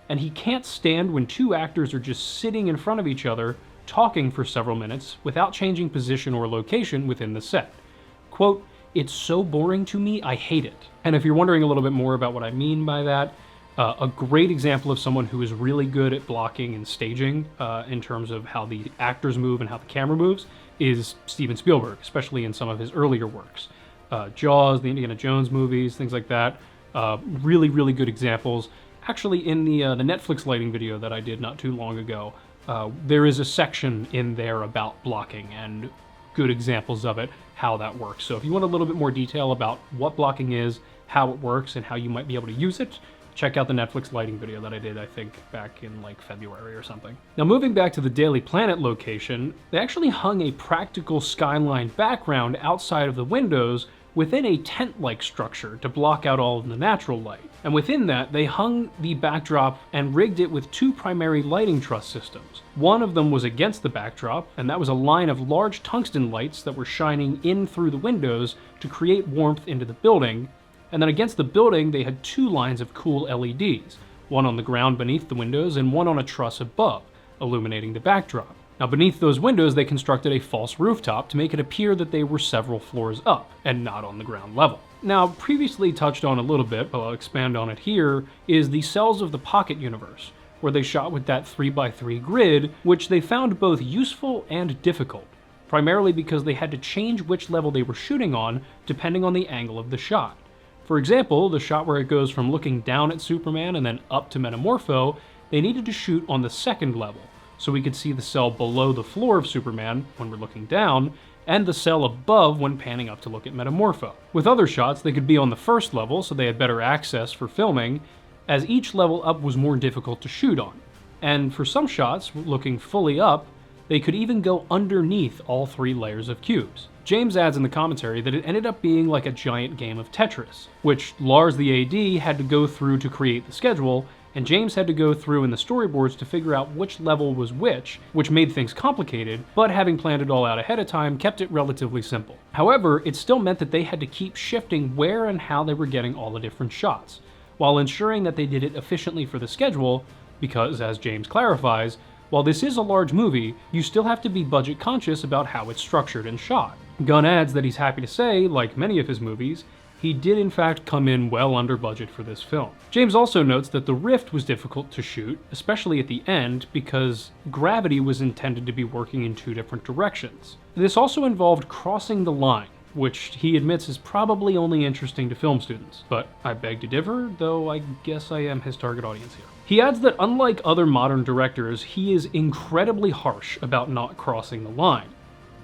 Speaker 1: And he can't stand when two actors are just sitting in front of each other, talking for several minutes, without changing position or location within the set. Quote, "It's so boring to me, I hate it." And if you're wondering a little bit more about what I mean by that, a great example of someone who is really good at blocking and staging in terms of how the actors move and how the camera moves is Steven Spielberg, especially in some of his earlier works. Jaws, the Indiana Jones movies, things like that. Really, really good examples. Actually, in the Netflix lighting video that I did not too long ago, there is a section in there about blocking and good examples of it, how that works. So if you want a little bit more detail about what blocking is, how it works, and how you might be able to use it, check out the Netflix lighting video that I did, I think, back in like February or something. Now, moving back to the Daily Planet location, they actually hung a practical skyline background outside of the windows within a tent-like structure to block out all of the natural light. And within that, they hung the backdrop and rigged it with two primary lighting truss systems. One of them was against the backdrop, and that was a line of large tungsten lights that were shining in through the windows to create warmth into the building. And then against the building, they had two lines of cool LEDs, one on the ground beneath the windows and one on a truss above, illuminating the backdrop. Now, beneath those windows, they constructed a false rooftop to make it appear that they were several floors up and not on the ground level. Now, previously touched on a little bit, but I'll expand on it here, is the Cells of the Pocket universe, where they shot with that 3x3 grid, which they found both useful and difficult, primarily because they had to change which level they were shooting on depending on the angle of the shot. For example, the shot where it goes from looking down at Superman and then up to Metamorpho, they needed to shoot on the second level, so we could see the cell below the floor of Superman when we're looking down, and the cell above when panning up to look at Metamorpho. With other shots, they could be on the first level, so they had better access for filming, as each level up was more difficult to shoot on. And for some shots, looking fully up, they could even go underneath all three layers of cubes. James adds in the commentary that it ended up being like a giant game of Tetris, which Lars the AD had to go through to create the schedule, and James had to go through in the storyboards to figure out which level was which made things complicated, but having planned it all out ahead of time kept it relatively simple. However, it still meant that they had to keep shifting where and how they were getting all the different shots, while ensuring that they did it efficiently for the schedule, because, as James clarifies, while this is a large movie, you still have to be budget conscious about how it's structured and shot. Gunn adds that he's happy to say, like many of his movies, he did in fact come in well under budget for this film. James also notes that the rift was difficult to shoot, especially at the end, because gravity was intended to be working in two different directions. This also involved crossing the line, which he admits is probably only interesting to film students. But I beg to differ, though I guess I am his target audience here. He adds that unlike other modern directors, he is incredibly harsh about not crossing the line,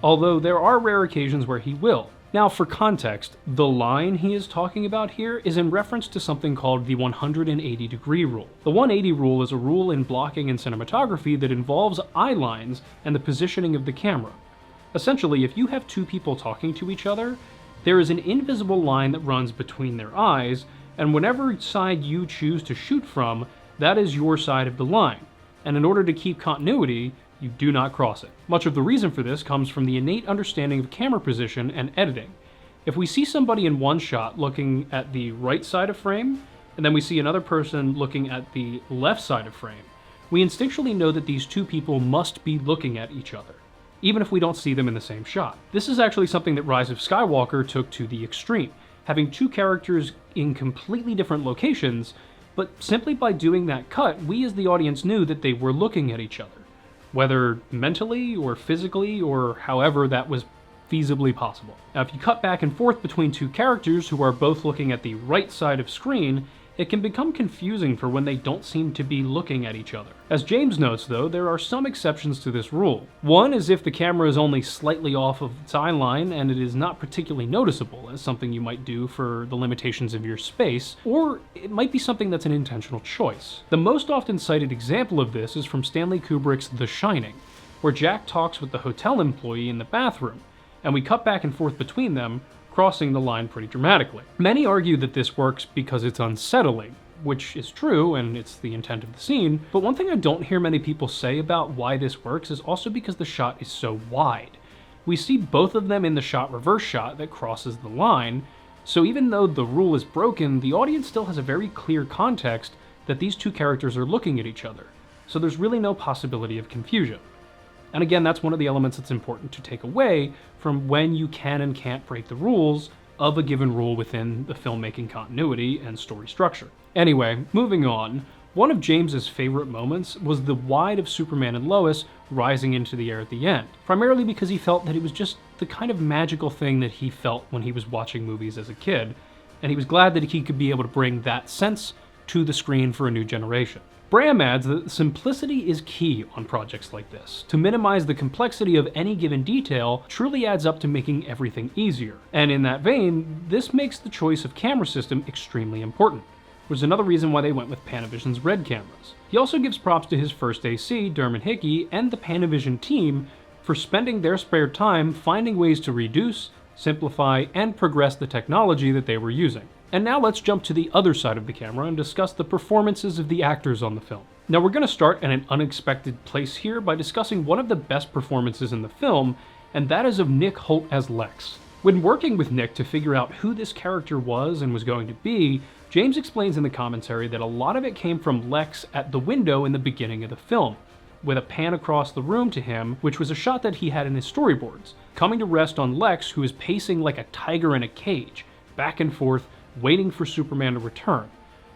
Speaker 1: although there are rare occasions where he will. Now, for context, the line he is talking about here is in reference to something called the 180-degree rule. The 180 rule is a rule in blocking and cinematography that involves eye lines and the positioning of the camera. Essentially, if you have two people talking to each other, there is an invisible line that runs between their eyes, and whatever side you choose to shoot from, that is your side of the line. And in order to keep continuity, you do not cross it. Much of the reason for this comes from the innate understanding of camera position and editing. If we see somebody in one shot looking at the right side of frame, and then we see another person looking at the left side of frame, we instinctually know that these two people must be looking at each other, even if we don't see them in the same shot. This is actually something that Rise of Skywalker took to the extreme, having two characters in completely different locations, but simply by doing that cut, we as the audience knew that they were looking at each other, whether mentally or physically or however that was feasibly possible. Now, if you cut back and forth between two characters who are both looking at the right side of screen, it can become confusing for when they don't seem to be looking at each other. As James notes, though, there are some exceptions to this rule. One is if the camera is only slightly off of its eye line and it is not particularly noticeable, as something you might do for the limitations of your space, or it might be something that's an intentional choice. The most often cited example of this is from Stanley Kubrick's The Shining, where Jack talks with the hotel employee in the bathroom, and we cut back and forth between them, crossing the line pretty dramatically. Many argue that this works because it's unsettling, which is true and it's the intent of the scene, but one thing I don't hear many people say about why this works is also because the shot is so wide. We see both of them in the shot reverse shot that crosses the line, so even though the rule is broken, the audience still has a very clear context that these two characters are looking at each other, so there's really no possibility of confusion. And again, that's one of the elements that's important to take away from when you can and can't break the rules of a given rule within the filmmaking continuity and story structure. Anyway, moving on, one of James's favorite moments was the wide of Superman and Lois rising into the air at the end, primarily because he felt that it was just the kind of magical thing that he felt when he was watching movies as a kid, and he was glad that he could be able to bring that sense to the screen for a new generation. Bram adds that simplicity is key on projects like this. To minimize the complexity of any given detail truly adds up to making everything easier. And in that vein, this makes the choice of camera system extremely important, which is another reason why they went with Panavision's RED cameras. He also gives props to his first AC, Dermot Hickey, and the Panavision team for spending their spare time finding ways to reduce, simplify, and progress the technology that they were using. And now let's jump to the other side of the camera and discuss the performances of the actors on the film. Now we're going to start at an unexpected place here by discussing one of the best performances in the film, and that is of Nick Holt as Lex. When working with Nick to figure out who this character was and was going to be, James explains in the commentary that a lot of it came from Lex at the window in the beginning of the film, with a pan across the room to him, which was a shot that he had in his storyboards, coming to rest on Lex, who is pacing like a tiger in a cage, back and forth, waiting for Superman to return.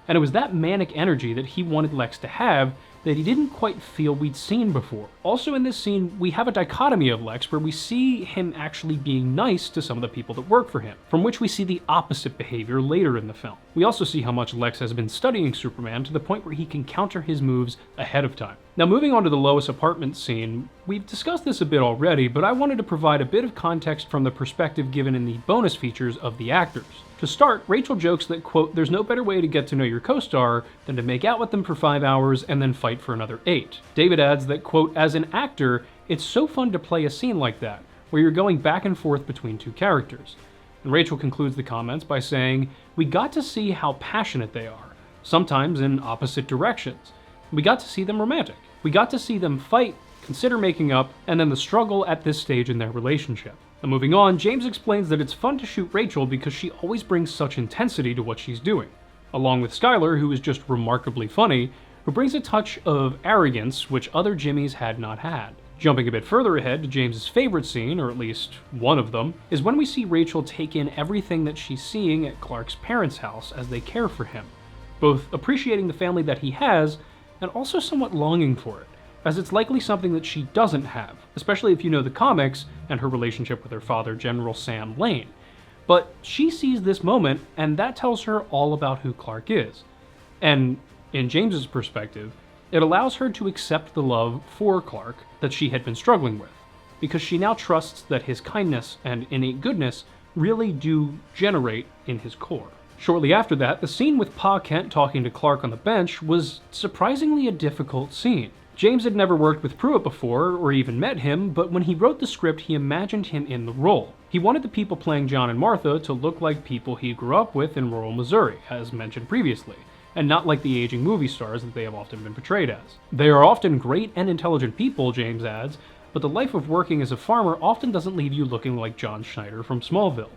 Speaker 1: And it was that manic energy that he wanted Lex to have that he didn't quite feel we'd seen before. Also in this scene, we have a dichotomy of Lex where we see him actually being nice to some of the people that work for him, from which we see the opposite behavior later in the film. We also see how much Lex has been studying Superman to the point where he can counter his moves ahead of time. Now moving on to the Lois apartment scene, we've discussed this a bit already, but I wanted to provide a bit of context from the perspective given in the bonus features of the actors. To start, Rachel jokes that, quote, "There's no better way to get to know your co-star than to make out with them for 5 hours and then fight for another 8. David adds that, quote, "As an actor, it's so fun to play a scene like that, where you're going back and forth between two characters." And Rachel concludes the comments by saying, "We got to see how passionate they are, sometimes in opposite directions. We got to see them romantic. We got to see them fight, consider making up, and then the struggle at this stage in their relationship." Now moving on, James explains that it's fun to shoot Rachel because she always brings such intensity to what she's doing, along with Skylar, who is just remarkably funny, who brings a touch of arrogance which other Jimmies had not had. Jumping a bit further ahead to James's favorite scene, or at least one of them, is when we see Rachel take in everything that she's seeing at Clark's parents' house as they care for him, both appreciating the family that he has and also somewhat longing for it, as it's likely something that she doesn't have, especially if you know the comics and her relationship with her father, General Sam Lane. But she sees this moment, and that tells her all about who Clark is. And in James's perspective, it allows her to accept the love for Clark that she had been struggling with, because she now trusts that his kindness and innate goodness really do generate in his core. Shortly after that, the scene with Pa Kent talking to Clark on the bench was surprisingly a difficult scene. James had never worked with Pruitt before, or even met him, but when he wrote the script, he imagined him in the role. He wanted the people playing John and Martha to look like people he grew up with in rural Missouri, as mentioned previously, and not like the aging movie stars that they have often been portrayed as. They are often great and intelligent people, James adds, but the life of working as a farmer often doesn't leave you looking like John Schneider from Smallville,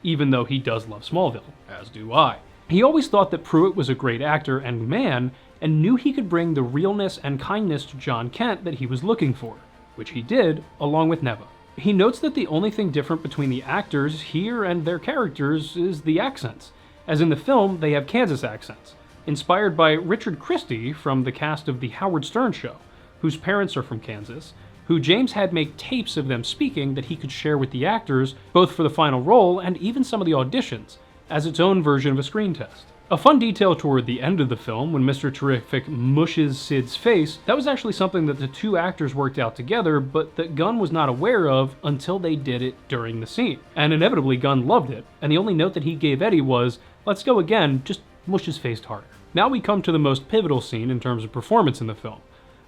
Speaker 1: even though he does love Smallville, as do I. He always thought that Pruitt was a great actor and man, and knew he could bring the realness and kindness to John Kent that he was looking for, which he did, along with Neva. He notes that the only thing different between the actors here and their characters is the accents, as in the film they have Kansas accents, inspired by Richard Christie from the cast of The Howard Stern Show, whose parents are from Kansas, who James had make tapes of them speaking that he could share with the actors, both for the final role and even some of the auditions, as its own version of a screen test. A fun detail toward the end of the film, when Mr. Terrific mushes Sid's face, that was actually something that the two actors worked out together, but that Gunn was not aware of until they did it during the scene. And inevitably, Gunn loved it, and the only note that he gave Eddie was, "Let's go again, just mush his face harder." Now we come to the most pivotal scene in terms of performance in the film,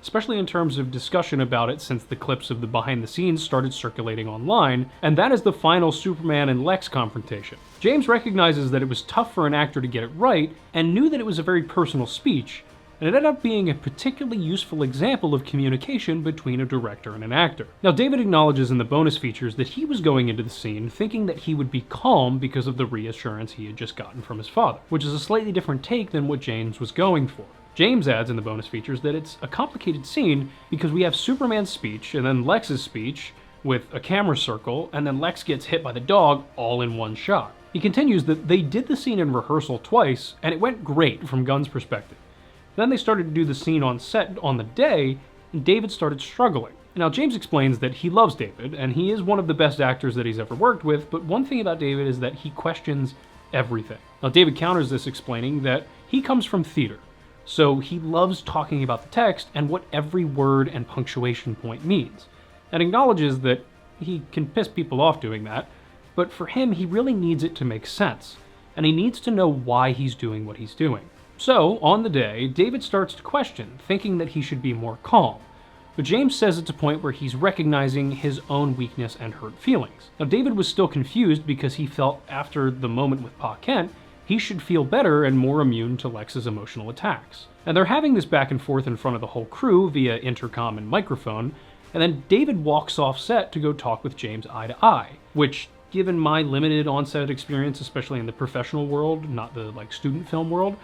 Speaker 1: especially in terms of discussion about it since the clips of the behind the scenes started circulating online, and that is the final Superman and Lex confrontation. James recognizes that it was tough for an actor to get it right, and knew that it was a very personal speech, and it ended up being a particularly useful example of communication between a director and an actor. Now, David acknowledges in the bonus features that he was going into the scene thinking that he would be calm because of the reassurance he had just gotten from his father, which is a slightly different take than what James was going for. James adds in the bonus features that it's a complicated scene because we have Superman's speech and then Lex's speech with a camera circle, and then Lex gets hit by the dog all in one shot. He continues that they did the scene in rehearsal twice, and it went great from Gunn's perspective. Then they started to do the scene on set on the day, and David started struggling. Now, James explains that he loves David, and he is one of the best actors that he's ever worked with, but one thing about David is that he questions everything. Now, David counters this explaining that he comes from theater, so he loves talking about the text and what every word and punctuation point means, and acknowledges that he can piss people off doing that, but for him, he really needs it to make sense, and he needs to know why he's doing what he's doing. So, on the day, David starts to question, thinking that he should be more calm. But James says it's a point where he's recognizing his own weakness and hurt feelings. Now, David was still confused because he felt after the moment with Pa Kent, he should feel better and more immune to Lex's emotional attacks. And they're having this back and forth in front of the whole crew via intercom and microphone, and then David walks off set to go talk with James eye to eye, which, given my limited on-set experience, especially in the professional world, not the student film world,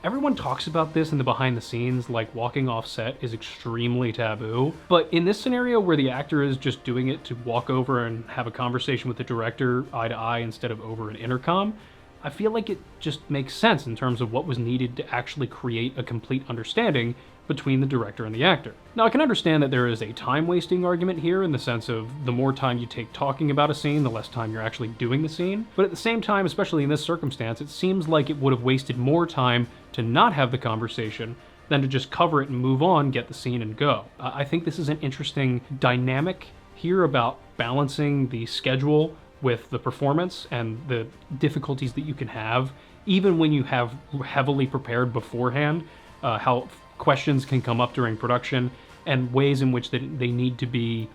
Speaker 1: everyone talks about this in the behind the scenes, like walking off set is extremely taboo. But in this scenario where the actor is just doing it to walk over and have a conversation with the director eye to eye instead of over an intercom, I feel like it just makes sense in terms of what was needed to actually create a complete understanding between the director and the actor. Now, I can understand that there is a time-wasting argument here in the sense of the more time you take talking about a scene, the less time you're actually doing the scene. But at the same time, especially in this circumstance, it seems like it would have wasted more time to not have the conversation than to just cover it and move on, get the scene, and go. I think this is an interesting dynamic here about balancing the schedule with the performance and the difficulties that you can have, even when you have heavily prepared beforehand, how questions can come up during production, and ways in which they need to be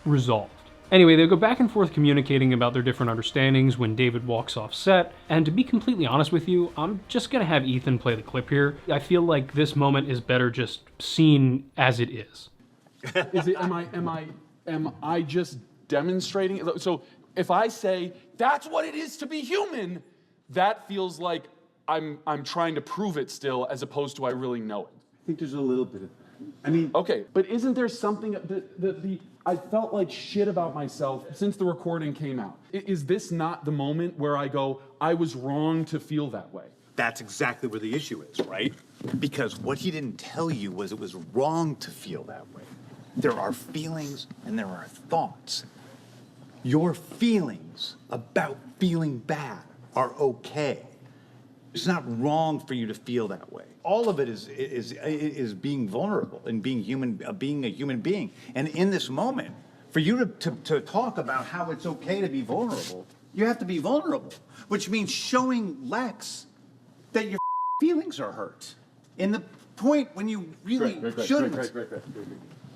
Speaker 1: resolved. Anyway, they go back and forth communicating about their different understandings when David walks off set, and to be completely honest with you, I'm just gonna have Ethan play the clip here. I feel like this moment is better just seen as it is.
Speaker 2: Am I just demonstrating it? So if I say, that's what it is to be human, that feels like I'm trying to prove it still, as opposed to I really know it.
Speaker 3: I think there's a little bit of I mean,
Speaker 2: Okay, but isn't there something I felt like shit about myself since the recording came out? Is this not the moment where I go, I was wrong to feel that way?
Speaker 3: that's exactly where the issue is, right? Because what he didn't tell you was it was wrong to feel that way. There are feelings and there are thoughts. Your feelings about feeling bad are okay. It's not wrong for you to feel that way. All of it is being vulnerable and being a human being. And in this moment, for you to talk about how it's okay to be vulnerable, you have to be vulnerable, which means showing Lex that your feelings are hurt. In the point when you really shouldn't.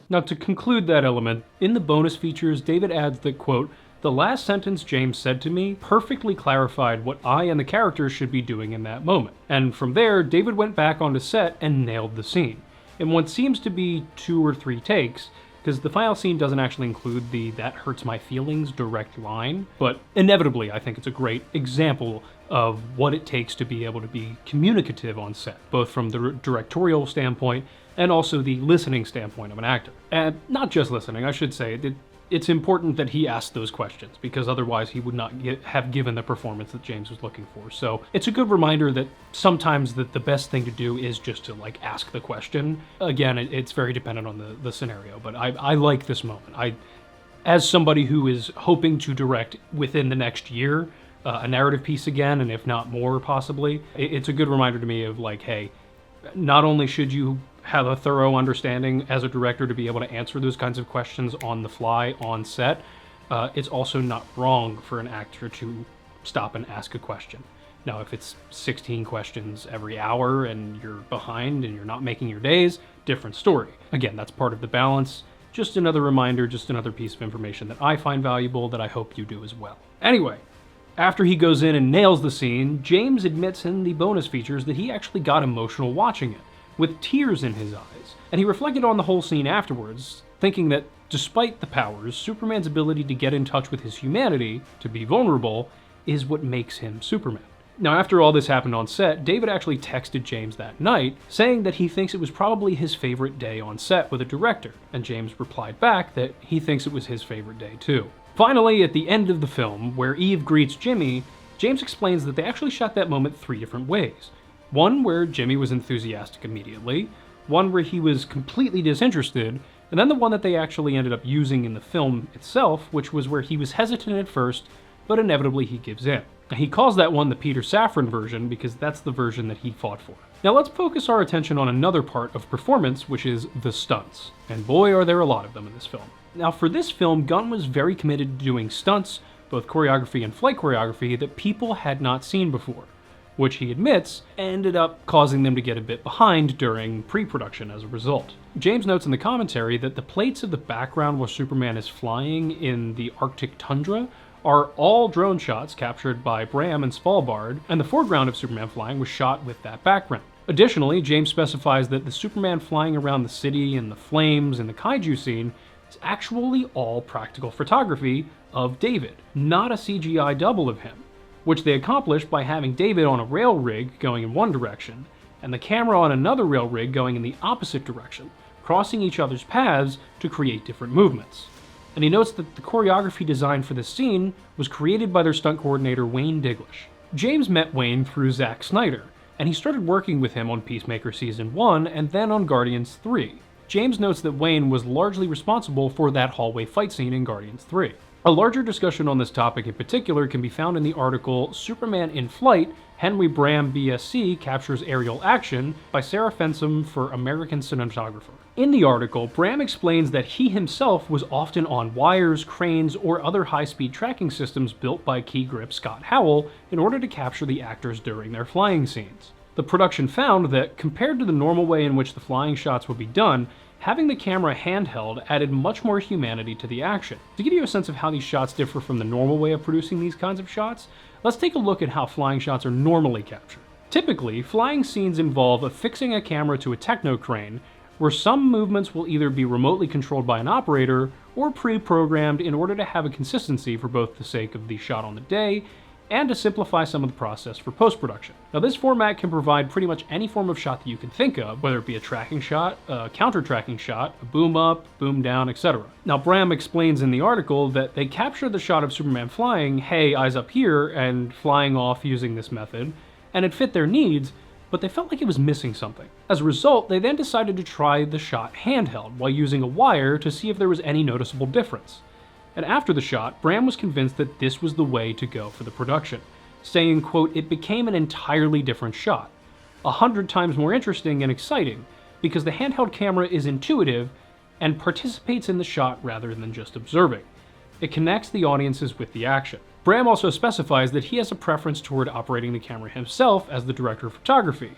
Speaker 1: Now, to conclude that element, in the bonus features, David adds that, quote, "The last sentence James said to me perfectly clarified what I and the characters should be doing in that moment." And from there, David went back onto set and nailed the scene. In what seems to be 2 or 3 takes, because the final scene doesn't actually include the "that hurts my feelings" direct line, but inevitably I think it's a great example of what it takes to be able to be communicative on set, both from the directorial standpoint and also the listening standpoint of an actor. And not just listening, I should say, it's important that he asked those questions, because otherwise he would not have given the performance that James was looking for. So it's a good reminder that sometimes the best thing to do is just to ask the question. Again, it's very dependent on the scenario, but I like this moment. As somebody who is hoping to direct within the next year, a narrative piece again, and if not more possibly, it's a good reminder to me of hey, not only should you have a thorough understanding as a director to be able to answer those kinds of questions on the fly, on set, it's also not wrong for an actor to stop and ask a question. Now, if it's 16 questions every hour and you're behind and you're not making your days, different story. Again, that's part of the balance. Just another reminder, just another piece of information that I find valuable that I hope you do as well. Anyway, after he goes in and nails the scene, James admits in the bonus features that he actually got emotional watching it, with tears in his eyes. And he reflected on the whole scene afterwards, thinking that despite the powers, Superman's ability to get in touch with his humanity, to be vulnerable, is what makes him Superman. Now, after all this happened on set, David actually texted James that night, saying that he thinks it was probably his favorite day on set with a director, and James replied back that he thinks it was his favorite day too. Finally, at the end of the film, where Eve greets Jimmy, James explains that they actually shot that moment 3 different ways. One where Jimmy was enthusiastic immediately, one where he was completely disinterested, and then the one that they actually ended up using in the film itself, which was where he was hesitant at first, but inevitably he gives in. Now, he calls that one the Peter Safran version because that's the version that he fought for. Now let's focus our attention on another part of performance, which is the stunts. And boy, are there a lot of them in this film. Now, for this film, Gunn was very committed to doing stunts, both choreography and flight choreography, that people had not seen before, which he admits ended up causing them to get a bit behind during pre-production as a result. James notes in the commentary that the plates of the background where Superman is flying in the Arctic tundra are all drone shots captured by Bram and Svalbard, and the foreground of Superman flying was shot with that background. Additionally, James specifies that the Superman flying around the city and the flames in the kaiju scene is actually all practical photography of David, not a CGI double of him, which they accomplished by having David on a rail rig going in one direction, and the camera on another rail rig going in the opposite direction, crossing each other's paths to create different movements. And he notes that the choreography design for this scene was created by their stunt coordinator Wayne Diglish. James met Wayne through Zack Snyder, and he started working with him on Peacemaker Season 1 and then on Guardians 3. James notes that Wayne was largely responsible for that hallway fight scene in Guardians 3. A larger discussion on this topic in particular can be found in the article Superman in Flight, Henry Bram BSc Captures Aerial Action by Sarah Fensom for American Cinematographer. In the article, Bram explains that he himself was often on wires, cranes, or other high-speed tracking systems built by key grip Scott Howell in order to capture the actors during their flying scenes. The production found that, compared to the normal way in which the flying shots would be done, having the camera handheld added much more humanity to the action. To give you a sense of how these shots differ from the normal way of producing these kinds of shots, let's take a look at how flying shots are normally captured. Typically, flying scenes involve affixing a camera to a techno crane, where some movements will either be remotely controlled by an operator or pre-programmed in order to have a consistency for both the sake of the shot on the day and to simplify some of the process for post-production. Now this format can provide pretty much any form of shot that you can think of, whether it be a tracking shot, a counter-tracking shot, a boom up, boom down, etc. Now Bram explains in the article that they captured the shot of Superman flying, hey, eyes up here, and flying off using this method, and it fit their needs, but they felt like it was missing something. As a result, they then decided to try the shot handheld while using a wire to see if there was any noticeable difference. And after the shot, Bram was convinced that this was the way to go for the production, saying, quote, "It became an entirely different shot, 100 times more interesting and exciting, because the handheld camera is intuitive and participates in the shot rather than just observing. It connects the audiences with the action." Bram also specifies that he has a preference toward operating the camera himself as the director of photography,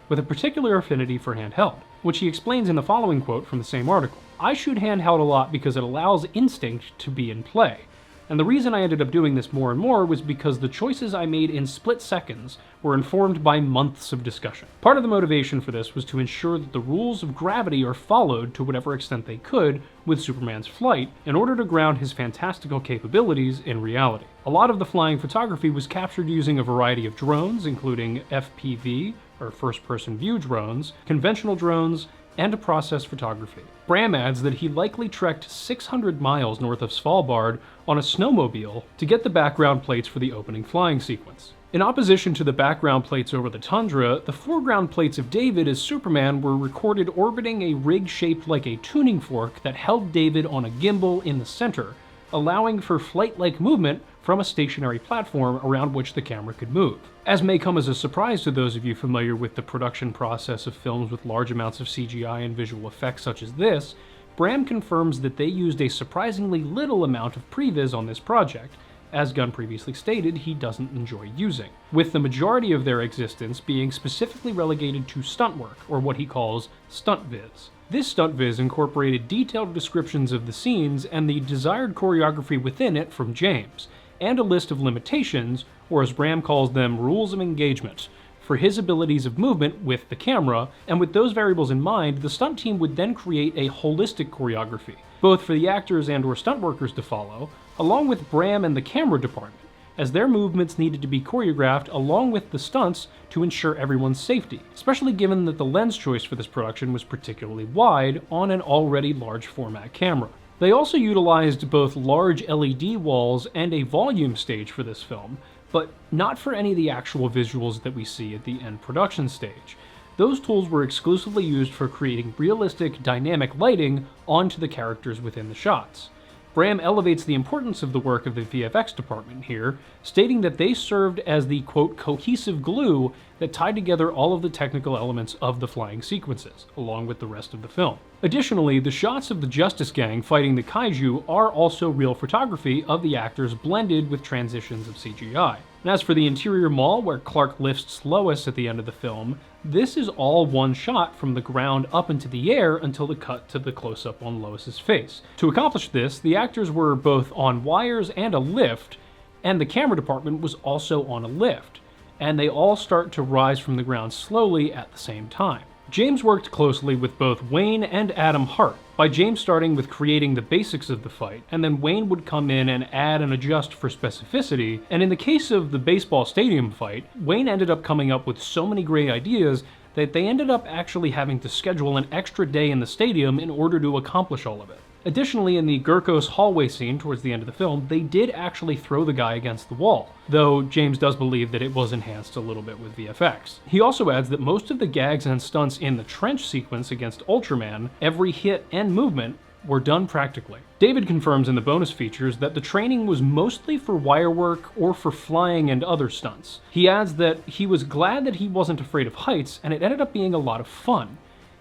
Speaker 1: with a particular affinity for handheld, which he explains in the following quote from the same article. "I shoot handheld a lot because it allows instinct to be in play. And the reason I ended up doing this more and more was because the choices I made in split seconds were informed by months of discussion." Part of the motivation for this was to ensure that the rules of gravity are followed to whatever extent they could with Superman's flight in order to ground his fantastical capabilities in reality. A lot of the flying photography was captured using a variety of drones, including FPV, or first-person view drones, conventional drones, and process photography. Bram adds that he likely trekked 600 miles north of Svalbard on a snowmobile to get the background plates for the opening flying sequence. In opposition to the background plates over the tundra, the foreground plates of David as Superman were recorded orbiting a rig shaped like a tuning fork that held David on a gimbal in the center, allowing for flight-like movement from a stationary platform around which the camera could move. As may come as a surprise to those of you familiar with the production process of films with large amounts of CGI and visual effects such as this, Bram confirms that they used a surprisingly little amount of previs on this project, as Gunn previously stated he doesn't enjoy using, with the majority of their existence being specifically relegated to stunt work, or what he calls stunt viz. This stunt viz incorporated detailed descriptions of the scenes and the desired choreography within it from James, and a list of limitations, or as Bram calls them, rules of engagement, for his abilities of movement with the camera, and with those variables in mind, the stunt team would then create a holistic choreography, both for the actors and/or stunt workers to follow, along with Bram and the camera department, as their movements needed to be choreographed along with the stunts to ensure everyone's safety, especially given that the lens choice for this production was particularly wide on an already large format camera. They also utilized both large LED walls and a volume stage for this film, but not for any of the actual visuals that we see at the end production stage. Those tools were exclusively used for creating realistic, dynamic lighting onto the characters within the shots. Bram elevates the importance of the work of the VFX department here, stating that they served as the, quote, cohesive glue that tied together all of the technical elements of the flying sequences, along with the rest of the film. Additionally, the shots of the Justice Gang fighting the kaiju are also real photography of the actors blended with transitions of CGI. And as for the interior mall where Clark lifts Lois at the end of the film, this is all one shot from the ground up into the air until the cut to the close-up on Lois's face. To accomplish this, the actors were both on wires and a lift, and the camera department was also on a lift, and they all start to rise from the ground slowly at the same time. James worked closely with both Wayne and Adam Hart, by James starting with creating the basics of the fight, and then Wayne would come in and add and adjust for specificity, and in the case of the baseball stadium fight, Wayne ended up coming up with so many great ideas that they ended up actually having to schedule an extra day in the stadium in order to accomplish all of it. Additionally, in the Gurkos hallway scene towards the end of the film, they did actually throw the guy against the wall, though James does believe that it was enhanced a little bit with VFX. He also adds that most of the gags and stunts in the trench sequence against Ultraman, every hit and movement, were done practically. David confirms in the bonus features that the training was mostly for wire work or for flying and other stunts. He adds that he was glad that he wasn't afraid of heights, and it ended up being a lot of fun.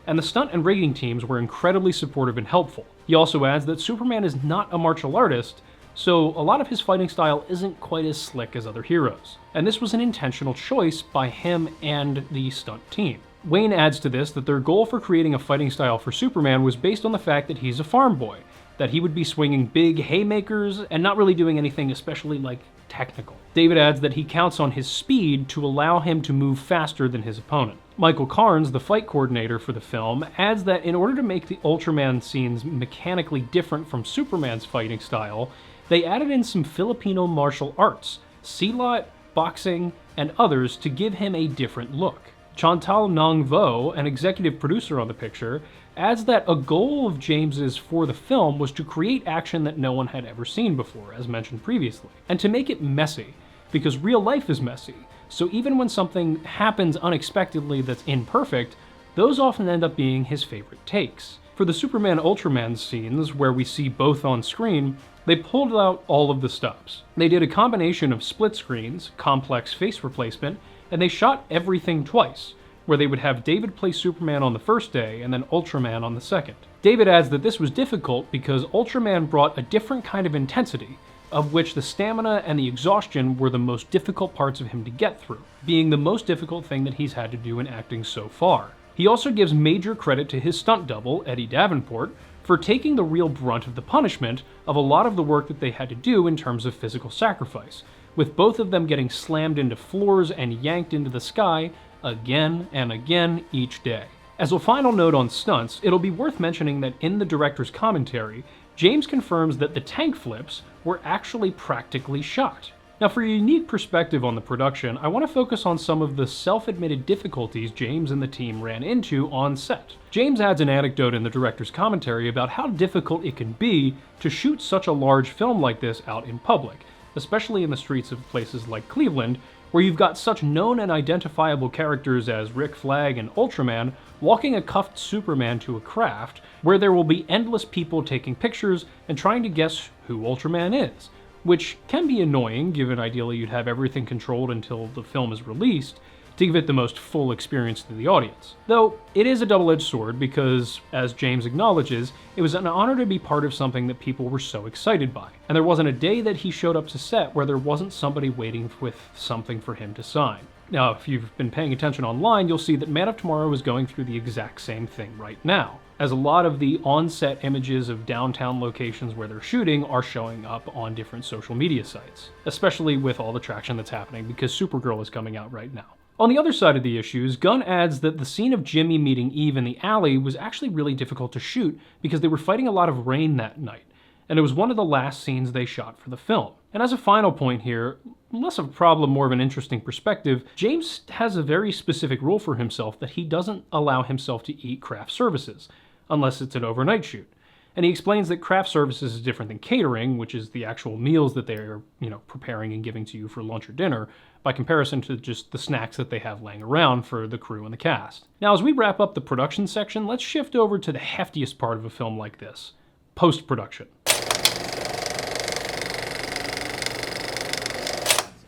Speaker 1: And the stunt and rigging teams were incredibly supportive and helpful. He also adds that Superman is not a martial artist, so a lot of his fighting style isn't quite as slick as other heroes. And this was an intentional choice by him and the stunt team. Wayne adds to this that their goal for creating a fighting style for Superman was based on the fact that he's a farm boy, that he would be swinging big haymakers and not really doing anything especially technical. David adds that he counts on his speed to allow him to move faster than his opponent. Michael Carnes, the fight coordinator for the film, adds that in order to make the Ultraman scenes mechanically different from Superman's fighting style, they added in some Filipino martial arts, silat, boxing, and others to give him a different look. Chantal Nong Vo, an executive producer on the picture, adds that a goal of James's for the film was to create action that no one had ever seen before, as mentioned previously, and to make it messy, because real life is messy, so even when something happens unexpectedly that's imperfect, those often end up being his favorite takes. For the Superman-Ultraman scenes, where we see both on screen, they pulled out all of the stops. They did a combination of split screens, complex face replacement, and they shot everything twice, where they would have David play Superman on the first day and then Ultraman on the second. David adds that this was difficult because Ultraman brought a different kind of intensity, of which the stamina and the exhaustion were the most difficult parts of him to get through, being the most difficult thing that he's had to do in acting so far. He also gives major credit to his stunt double, Eddie Davenport, for taking the real brunt of the punishment of a lot of the work that they had to do in terms of physical sacrifice, with both of them getting slammed into floors and yanked into the sky again and again each day. As a final note on stunts, it'll be worth mentioning that in the director's commentary, James confirms that the tank flips were actually practically shot. Now, for a unique perspective on the production, I want to focus on some of the self-admitted difficulties James and the team ran into on set. James adds an anecdote in the director's commentary about how difficult it can be to shoot such a large film like this out in public, especially in the streets of places like Cleveland, where you've got such known and identifiable characters as Rick Flag and Ultraman walking a cuffed Superman to a craft, where there will be endless people taking pictures and trying to guess who Ultraman is, which can be annoying given ideally you'd have everything controlled until the film is released to give it the most full experience to the audience. Though, it is a double-edged sword because, as James acknowledges, it was an honor to be part of something that people were so excited by, and there wasn't a day that he showed up to set where there wasn't somebody waiting with something for him to sign. Now, if you've been paying attention online, you'll see that Man of Tomorrow is going through the exact same thing right now, as a lot of the on-set images of downtown locations where they're shooting are showing up on different social media sites, especially with all the traction that's happening because Supergirl is coming out right now. On the other side of the issues, Gunn adds that the scene of Jimmy meeting Eve in the alley was actually really difficult to shoot because they were fighting a lot of rain that night, and it was one of the last scenes they shot for the film. And as a final point here, less of a problem, more of an interesting perspective, James has a very specific rule for himself that he doesn't allow himself to eat craft services, unless it's an overnight shoot. And he explains that craft services is different than catering, which is the actual meals that they're, preparing and giving to you for lunch or dinner, by comparison to just the snacks that they have laying around for the crew and the cast. Now, as we wrap up the production section, let's shift over to the heftiest part of a film like this, post-production.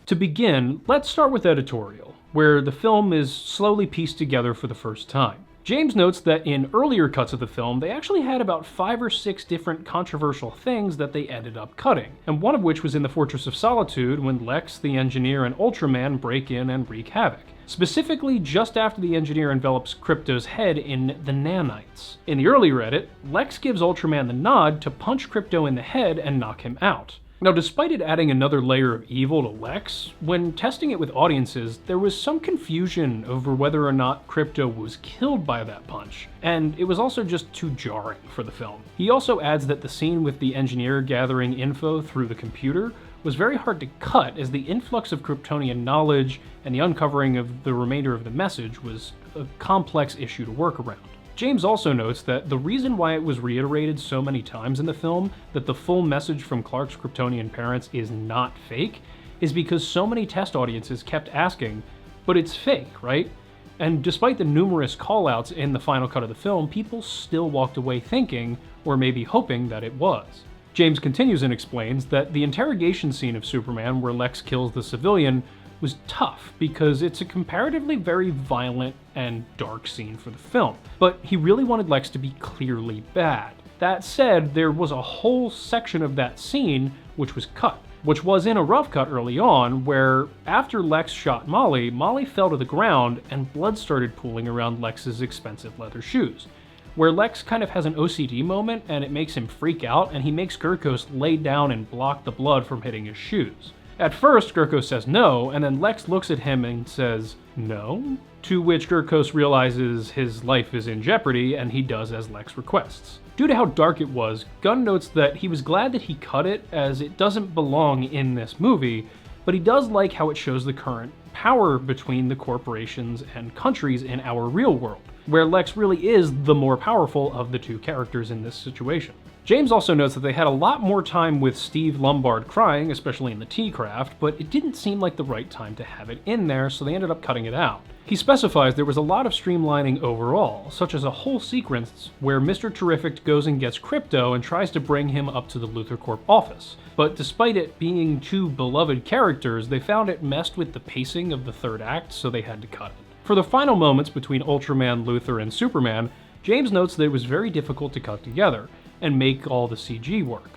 Speaker 1: To begin, let's start with editorial, where the film is slowly pieced together for the first time. James notes that in earlier cuts of the film, they actually had about 5 or 6 different controversial things that they ended up cutting, and one of which was in the Fortress of Solitude when Lex, the Engineer, and Ultraman break in and wreak havoc. Specifically, just after the Engineer envelops Krypto's head in the nanites. In the earlier edit, Lex gives Ultraman the nod to punch Krypto in the head and knock him out. Now, despite it adding another layer of evil to Lex, when testing it with audiences, there was some confusion over whether or not Krypto was killed by that punch, and it was also just too jarring for the film. He also adds that the scene with the Engineer gathering info through the computer was very hard to cut, as the influx of Kryptonian knowledge and the uncovering of the remainder of the message was a complex issue to work around. James also notes that the reason why it was reiterated so many times in the film that the full message from Clark's Kryptonian parents is not fake is because so many test audiences kept asking, but it's fake, right? And despite the numerous callouts in the final cut of the film, people still walked away thinking, or maybe hoping, that it was. James continues and explains that the interrogation scene of Superman where Lex kills the civilian was tough because it's a comparatively very violent and dark scene for the film, but he really wanted Lex to be clearly bad. That said, there was a whole section of that scene which was cut, which was in a rough cut early on, where after Lex shot Molly, Molly fell to the ground and blood started pooling around Lex's expensive leather shoes, where Lex kind of has an OCD moment and it makes him freak out, and he makes Gurkos lay down and block the blood from hitting his shoes. At first, Gurkos says no, and then Lex looks at him and says, "No?" To which Gurkos realizes his life is in jeopardy, and he does as Lex requests. Due to how dark it was, Gunn notes that he was glad that he cut it, as it doesn't belong in this movie, but he does like how it shows the current power between the corporations and countries in our real world, where Lex really is the more powerful of the two characters in this situation. James also notes that they had a lot more time with Steve Lombard crying, especially in the T-Craft, but it didn't seem like the right time to have it in there, so they ended up cutting it out. He specifies there was a lot of streamlining overall, such as a whole sequence where Mr. Terrific goes and gets Crypto and tries to bring him up to the Luthor Corp office. But despite it being two beloved characters, they found it messed with the pacing of the third act, so they had to cut it. For the final moments between Ultraman, Luthor, and Superman, James notes that it was very difficult to cut together and make all the CG work.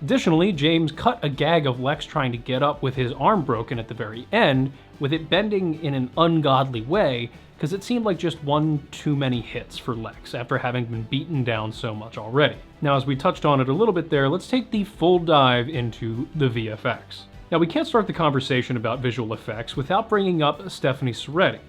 Speaker 1: Additionally, James cut a gag of Lex trying to get up with his arm broken at the very end, with it bending in an ungodly way, because it seemed like just one too many hits for Lex after having been beaten down so much already. Now, as we touched on it a little bit there, let's take the full dive into the VFX. Now, we can't start the conversation about visual effects without bringing up Stephanie Soretti.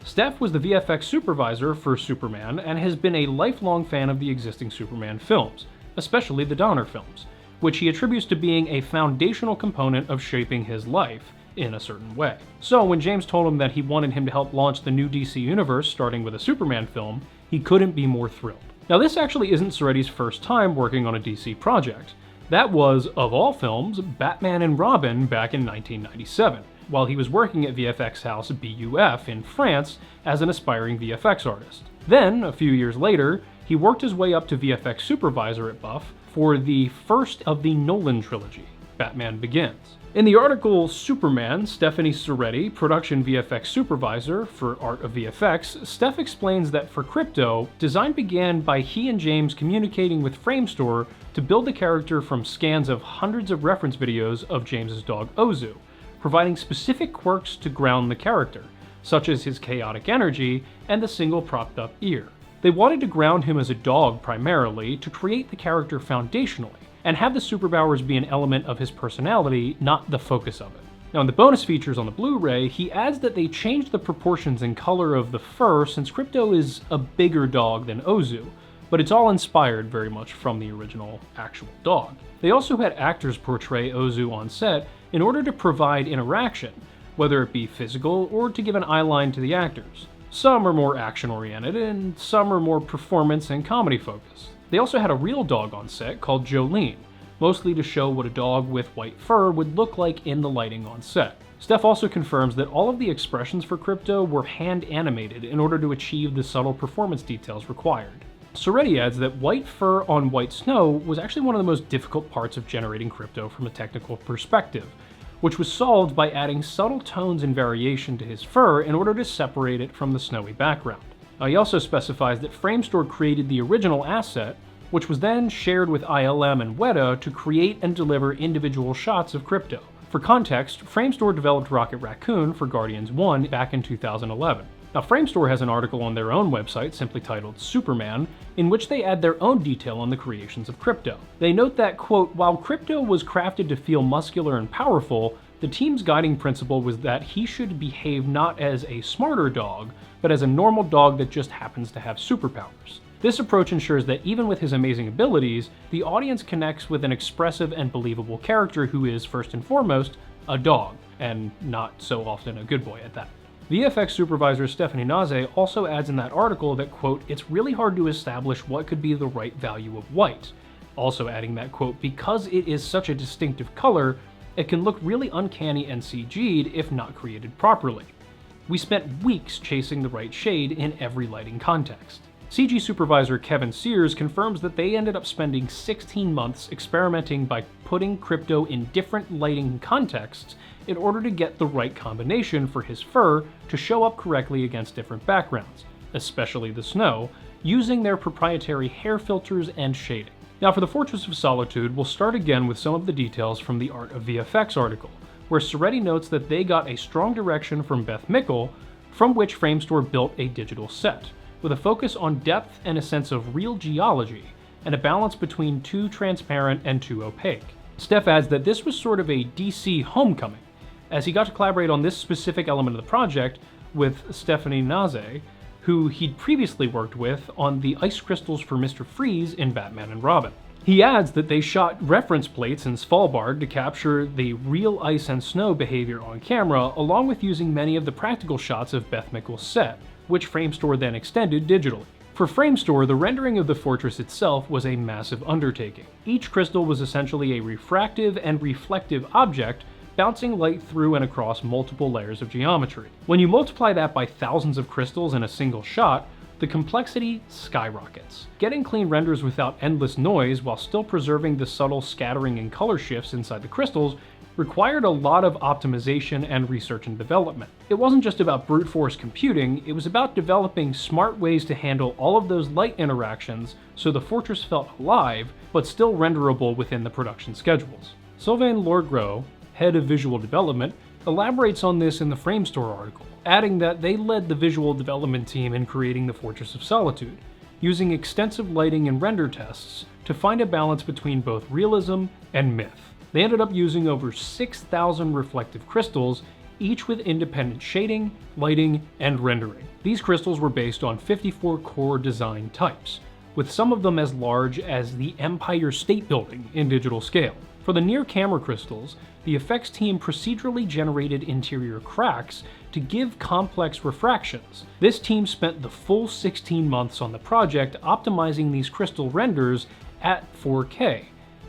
Speaker 1: Steph was the VFX supervisor for Superman and has been a lifelong fan of the existing Superman films, especially the Donner films, which he attributes to being a foundational component of shaping his life in a certain way. So when James told him that he wanted him to help launch the new DC universe starting with a Superman film, he couldn't be more thrilled. Now, this actually isn't Soretti's first time working on a DC project. That was, of all films, Batman and Robin back in 1997. While he was working at VFX house BUF in France as an aspiring VFX artist. Then, a few years later, he worked his way up to VFX supervisor at Buff for the first of the Nolan trilogy, Batman Begins. In the article Superman, Stephanie Soretti, production VFX supervisor for Art of VFX, Steph explains that for Crypto, design began by he and James communicating with Framestore to build the character from scans of hundreds of reference videos of James's dog Ozu, providing specific quirks to ground the character, such as his chaotic energy and the single propped up ear. They wanted to ground him as a dog primarily to create the character foundationally, and have the superpowers be an element of his personality, not the focus of it. Now in the bonus features on the Blu-ray, he adds that they changed the proportions and color of the fur since Crypto is a bigger dog than Ozu, but it's all inspired very much from the original actual dog. They also had actors portray Ozu on set in order to provide interaction, whether it be physical or to give an eyeline to the actors. Some are more action-oriented, and some are more performance and comedy focused. They also had a real dog on set called Jolene, mostly to show what a dog with white fur would look like in the lighting on set. Steph also confirms that all of the expressions for Crypto were hand-animated in order to achieve the subtle performance details required. Soretti adds that white fur on white snow was actually one of the most difficult parts of generating Crypto from a technical perspective, which was solved by adding subtle tones and variation to his fur in order to separate it from the snowy background. He also specifies that Framestore created the original asset, which was then shared with ILM and Weta to create and deliver individual shots of Crypto. For context, Framestore developed Rocket Raccoon for Guardians 1 back in 2011. Now, Framestore has an article on their own website simply titled Superman, in which they add their own detail on the creations of Crypto. They note that, quote, while Crypto was crafted to feel muscular and powerful, the team's guiding principle was that he should behave not as a smarter dog, but as a normal dog that just happens to have superpowers. This approach ensures that even with his amazing abilities, the audience connects with an expressive and believable character who is, first and foremost, a dog, and not so often a good boy at that. VFX supervisor Stephanie Naze also adds in that article that, quote, it's really hard to establish what could be the right value of white. Also adding that, quote, because it is such a distinctive color, it can look really uncanny and CG'd if not created properly. We spent weeks chasing the right shade in every lighting context. CG supervisor Kevin Sears confirms that they ended up spending 16 months experimenting by putting Crypto in different lighting contexts in order to get the right combination for his fur to show up correctly against different backgrounds, especially the snow, using their proprietary hair filters and shading. Now for the Fortress of Solitude, we'll start again with some of the details from the Art of VFX article, where Soretti notes that they got a strong direction from Beth Mickle, from which Framestore built a digital set, with a focus on depth and a sense of real geology, and a balance between too transparent and too opaque. Steph adds that this was sort of a DC homecoming, as he got to collaborate on this specific element of the project with Stephanie Naze, who he'd previously worked with on the ice crystals for Mr. Freeze in Batman and Robin. He adds that they shot reference plates in Svalbard to capture the real ice and snow behavior on camera, along with using many of the practical shots of Beth Mickle's set, which Framestore then extended digitally. For Framestore, the rendering of the fortress itself was a massive undertaking. Each crystal was essentially a refractive and reflective object, bouncing light through and across multiple layers of geometry. When you multiply that by thousands of crystals in a single shot, the complexity skyrockets. Getting clean renders without endless noise while still preserving the subtle scattering and color shifts inside the crystals required a lot of optimization and research and development. It wasn't just about brute force computing, it was about developing smart ways to handle all of those light interactions so the fortress felt alive, but still renderable within the production schedules. Sylvain Lorgros, head of visual development, elaborates on this in the Framestore article, adding that they led the visual development team in creating the Fortress of Solitude, using extensive lighting and render tests to find a balance between both realism and myth. They ended up using over 6,000 reflective crystals, each with independent shading, lighting, and rendering. These crystals were based on 54 core design types, with some of them as large as the Empire State Building in digital scale. For the near-camera crystals, the effects team procedurally generated interior cracks to give complex refractions. This team spent the full 16 months on the project optimizing these crystal renders at 4K,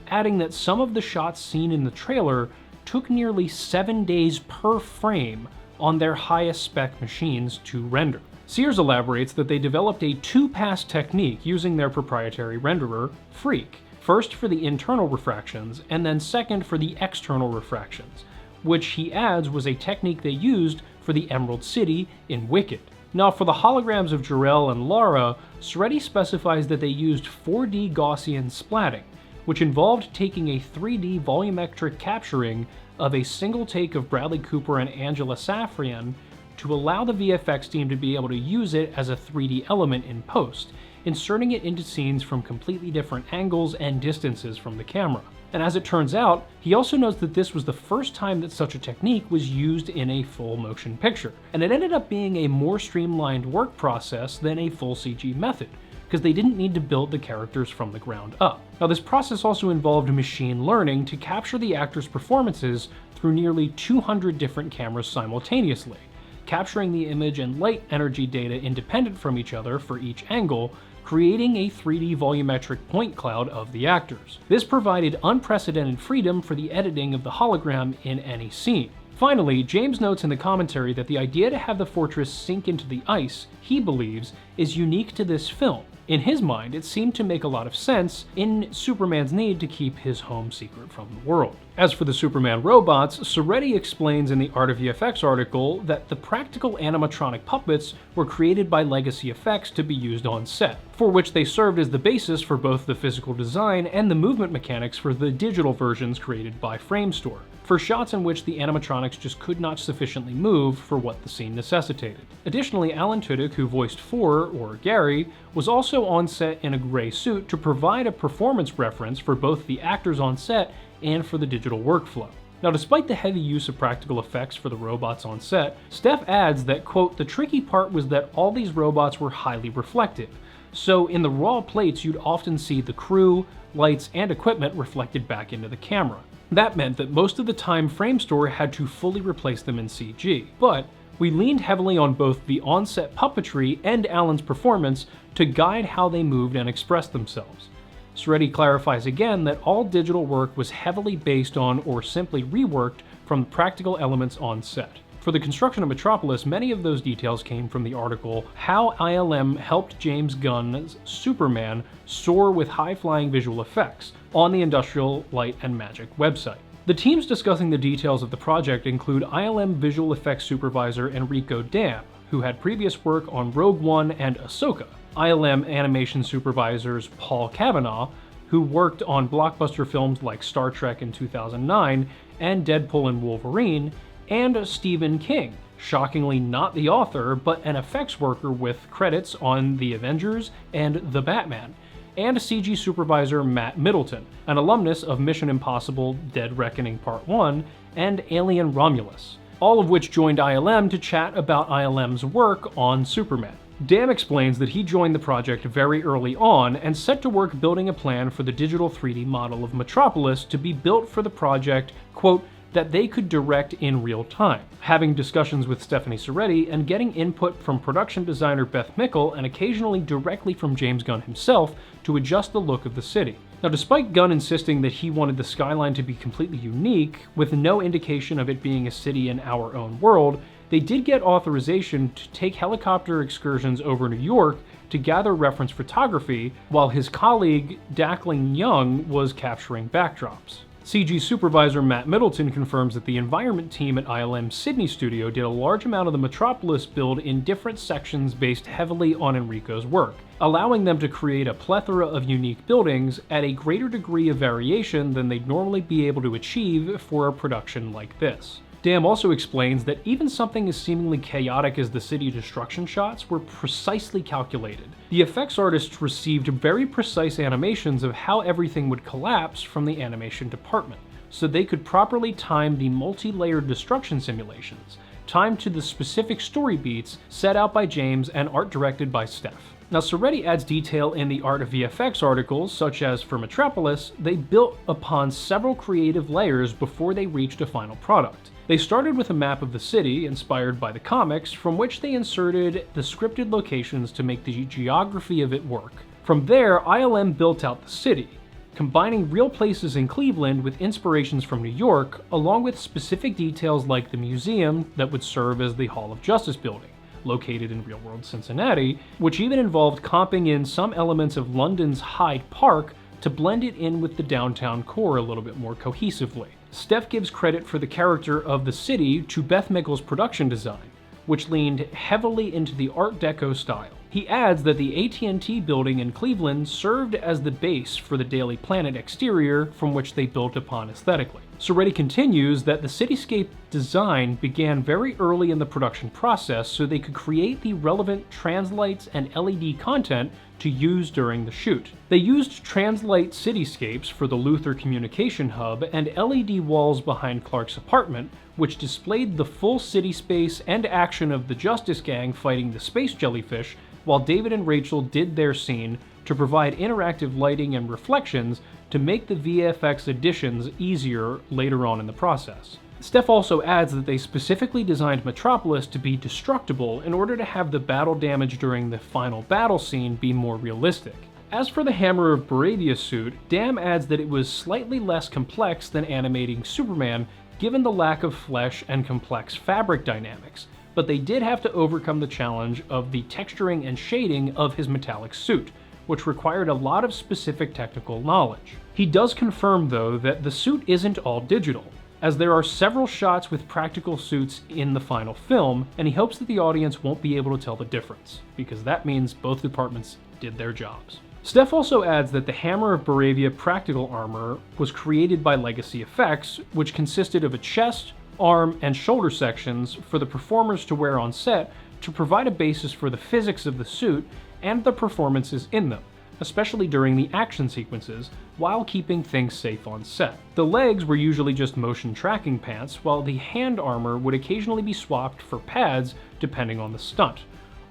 Speaker 1: adding that some of the shots seen in the trailer took nearly 7 days per frame on their highest spec machines to render. Sears elaborates that they developed a two-pass technique using their proprietary renderer, Freak, first for the internal refractions and then second for the external refractions, which he adds was a technique they used for the Emerald City in Wicked. Now for the holograms of Jor-El and Lara, Soretti specifies that they used 4D Gaussian splatting, which involved taking a 3D volumetric capturing of a single take of Bradley Cooper and Angela Safran to allow the VFX team to be able to use it as a 3D element in post, inserting it into scenes from completely different angles and distances from the camera. And as it turns out, he also notes that this was the first time that such a technique was used in a full motion picture, and it ended up being a more streamlined work process than a full CG method, because they didn't need to build the characters from the ground up. Now this process also involved machine learning to capture the actors' performances through nearly 200 different cameras simultaneously, capturing the image and light energy data independent from each other for each angle, creating a 3D volumetric point cloud of the actors. This provided unprecedented freedom for the editing of the hologram in any scene. Finally, James notes in the commentary that the idea to have the fortress sink into the ice, he believes, is unique to this film. In his mind, it seemed to make a lot of sense in Superman's need to keep his home secret from the world. As for the Superman robots, Soretti explains in the Art of VFX article that the practical animatronic puppets were created by Legacy Effects to be used on set, for which they served as the basis for both the physical design and the movement mechanics for the digital versions created by Framestore, for shots in which the animatronics just could not sufficiently move for what the scene necessitated. Additionally, Alan Tudyk, who voiced Four, or Gary, was also on set in a gray suit to provide a performance reference for both the actors on set and for the digital workflow. Now, despite the heavy use of practical effects for the robots on set, Steph adds that, quote, the tricky part was that all these robots were highly reflective, so in the raw plates you'd often see the crew, lights, and equipment reflected back into the camera. That meant that most of the time Framestore had to fully replace them in CG, but we leaned heavily on both the on-set puppetry and Alan's performance to guide how they moved and expressed themselves. Soretti clarifies again that all digital work was heavily based on or simply reworked from practical elements on set. For the construction of Metropolis, many of those details came from the article How ILM Helped James Gunn's Superman Soar with High-Flying Visual Effects on the Industrial Light and Magic website. The teams discussing the details of the project include ILM Visual Effects Supervisor Enrico Dam, who had previous work on Rogue One and Ahsoka, ILM Animation Supervisors Paul Kavanaugh, who worked on blockbuster films like Star Trek in 2009 and Deadpool and Wolverine, and Stephen King, shockingly not the author, but an effects worker with credits on The Avengers and The Batman, and CG supervisor Matt Middleton, an alumnus of Mission Impossible Dead Reckoning Part 1 and Alien Romulus, all of which joined ILM to chat about ILM's work on Superman. Dam explains that he joined the project very early on and set to work building a plan for the digital 3D model of Metropolis to be built for the project, quote, that they could direct in real time, having discussions with Stephanie Soretti and getting input from production designer Beth Mickle and occasionally directly from James Gunn himself to adjust the look of the city. Now, despite Gunn insisting that he wanted the skyline to be completely unique, with no indication of it being a city in our own world, they did get authorization to take helicopter excursions over New York to gather reference photography, while his colleague Dackling Young was capturing backdrops. CG supervisor Matt Middleton confirms that the environment team at ILM's Sydney studio did a large amount of the Metropolis build in different sections based heavily on Enrico's work, allowing them to create a plethora of unique buildings at a greater degree of variation than they'd normally be able to achieve for a production like this. Dam also explains that even something as seemingly chaotic as the city destruction shots were precisely calculated. The effects artists received very precise animations of how everything would collapse from the animation department, so they could properly time the multi-layered destruction simulations, timed to the specific story beats set out by James and art directed by Steph. Now, Soretti adds detail in the Art of VFX articles, such as for Metropolis, they built upon several creative layers before they reached a final product. They started with a map of the city, inspired by the comics, from which they inserted the scripted locations to make the geography of it work. From there, ILM built out the city, combining real places in Cleveland with inspirations from New York, along with specific details like the museum that would serve as the Hall of Justice building, located in real-world Cincinnati, which even involved comping in some elements of London's Hyde Park to blend it in with the downtown core a little bit more cohesively. Steph gives credit for the character of the city to Beth Mickle's production design, which leaned heavily into the Art Deco style. He adds that the AT&T building in Cleveland served as the base for the Daily Planet exterior from which they built upon aesthetically. Soretti continues that the cityscape design began very early in the production process so they could create the relevant translights and LED content to use during the shoot. They used translight cityscapes for the Luther communication hub and LED walls behind Clark's apartment, which displayed the full city space and action of the Justice Gang fighting the space jellyfish, while David and Rachel did their scene to provide interactive lighting and reflections to make the VFX additions easier later on in the process. Steph also adds that they specifically designed Metropolis to be destructible in order to have the battle damage during the final battle scene be more realistic. As for the Hammer of Baravia suit, Dam adds that it was slightly less complex than animating Superman given the lack of flesh and complex fabric dynamics, but they did have to overcome the challenge of the texturing and shading of his metallic suit, which required a lot of specific technical knowledge. He does confirm, though, that the suit isn't all digital, as there are several shots with practical suits in the final film, and he hopes that the audience won't be able to tell the difference, because that means both departments did their jobs. Steph also adds that the Hammer of Baravia practical armor was created by Legacy Effects, which consisted of a chest, arm, and shoulder sections for the performers to wear on set to provide a basis for the physics of the suit and the performances in them, especially during the action sequences, while keeping things safe on set. The legs were usually just motion tracking pants, while the hand armor would occasionally be swapped for pads depending on the stunt,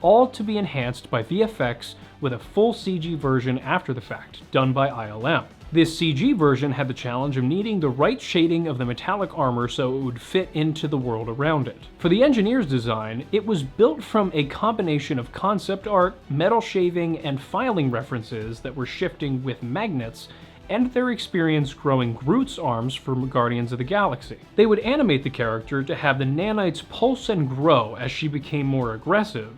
Speaker 1: all to be enhanced by VFX with a full CG version after the fact, done by ILM. This CG version had the challenge of needing the right shading of the metallic armor so it would fit into the world around it. For the engineer's design, it was built from a combination of concept art, metal shaving, and filing references that were shifting with magnets, and their experience growing Groot's arms from Guardians of the Galaxy. They would animate the character to have the nanites pulse and grow as she became more aggressive.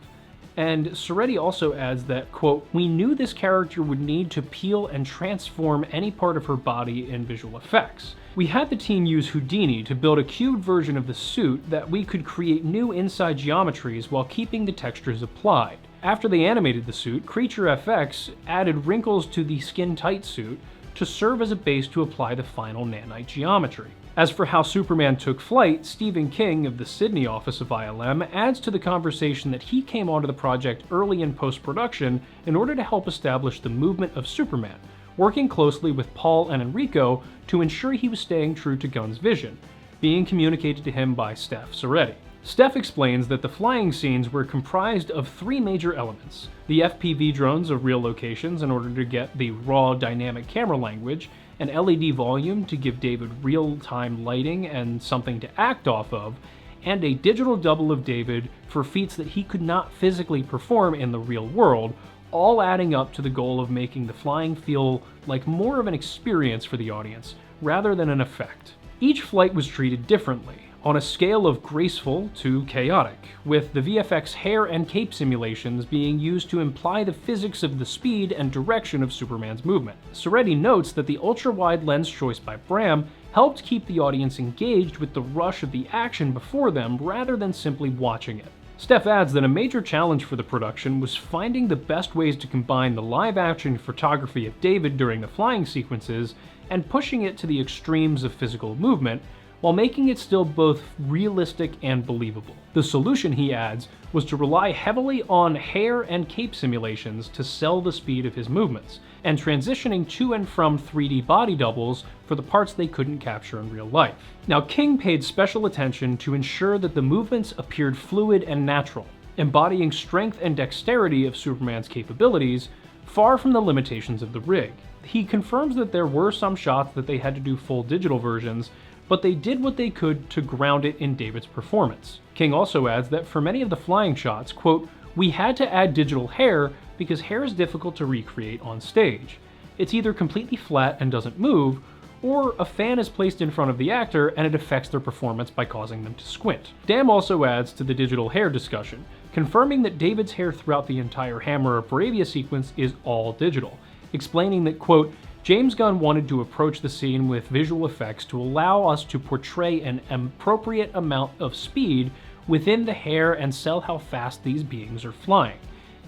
Speaker 1: And Soretti also adds that, quote, "We knew this character would need to peel and transform any part of her body in visual effects. We had the team use Houdini to build a cubed version of the suit that we could create new inside geometries while keeping the textures applied. After they animated the suit, Creature FX added wrinkles to the skin-tight suit to serve as a base to apply the final nanite geometry." As for how Superman took flight, Stephen King of the Sydney office of ILM adds to the conversation that he came onto the project early in post-production in order to help establish the movement of Superman, working closely with Paul and Enrico to ensure he was staying true to Gunn's vision, being communicated to him by Steph Soretti. Steph explains that the flying scenes were comprised of 3 major elements: the FPV drones of real locations in order to get the raw dynamic camera language, an LED volume to give David real-time lighting and something to act off of, and a digital double of David for feats that he could not physically perform in the real world, all adding up to the goal of making the flying feel like more of an experience for the audience, rather than an effect. Each flight was treated differently, on a scale of graceful to chaotic, with the VFX hair and cape simulations being used to imply the physics of the speed and direction of Superman's movement. Soretti notes that the ultra-wide lens choice by Bram helped keep the audience engaged with the rush of the action before them rather than simply watching it. Steph adds that a major challenge for the production was finding the best ways to combine the live-action photography of David during the flying sequences and pushing it to the extremes of physical movement, while making it still both realistic and believable. The solution, he adds, was to rely heavily on hair and cape simulations to sell the speed of his movements, and transitioning to and from 3D body doubles for the parts they couldn't capture in real life. Now, King paid special attention to ensure that the movements appeared fluid and natural, embodying strength and dexterity of Superman's capabilities, far from the limitations of the rig. He confirms that there were some shots that they had to do full digital versions, but they did what they could to ground it in David's performance. King also adds that for many of the flying shots, quote, "We had to add digital hair because hair is difficult to recreate on stage. It's either completely flat and doesn't move, or a fan is placed in front of the actor and it affects their performance by causing them to squint." Dam also adds to the digital hair discussion, confirming that David's hair throughout the entire Hammer of Bravia sequence is all digital, explaining that, quote, "James Gunn wanted to approach the scene with visual effects to allow us to portray an appropriate amount of speed within the hair and sell how fast these beings are flying."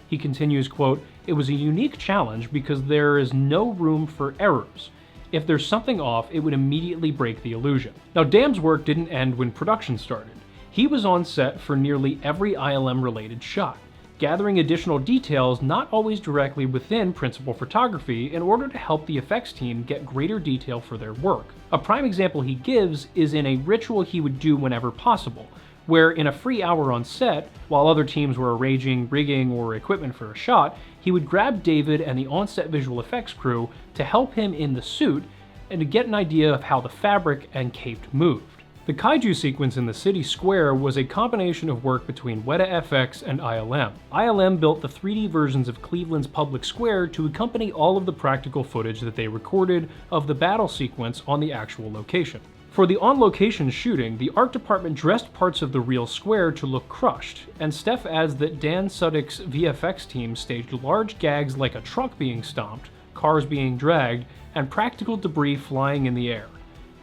Speaker 1: He continues, quote, "It was a unique challenge because there is no room for errors. If there's something off, it would immediately break the illusion." Now, Dam's work didn't end when production started. He was on set for nearly every ILM-related shot, gathering additional details not always directly within principal photography in order to help the effects team get greater detail for their work. A prime example he gives is in a ritual he would do whenever possible, where in a free hour on set, while other teams were arranging rigging or equipment for a shot, he would grab David and the on-set visual effects crew to help him in the suit and to get an idea of how the fabric and cape moved. The kaiju sequence in the city square was a combination of work between Weta FX and ILM. ILM built the 3D versions of Cleveland's public square to accompany all of the practical footage that they recorded of the battle sequence on the actual location. For the on-location shooting, the art department dressed parts of the real square to look crushed, and Steph adds that Dan Suddick's VFX team staged large gags like a truck being stomped, cars being dragged, and practical debris flying in the air.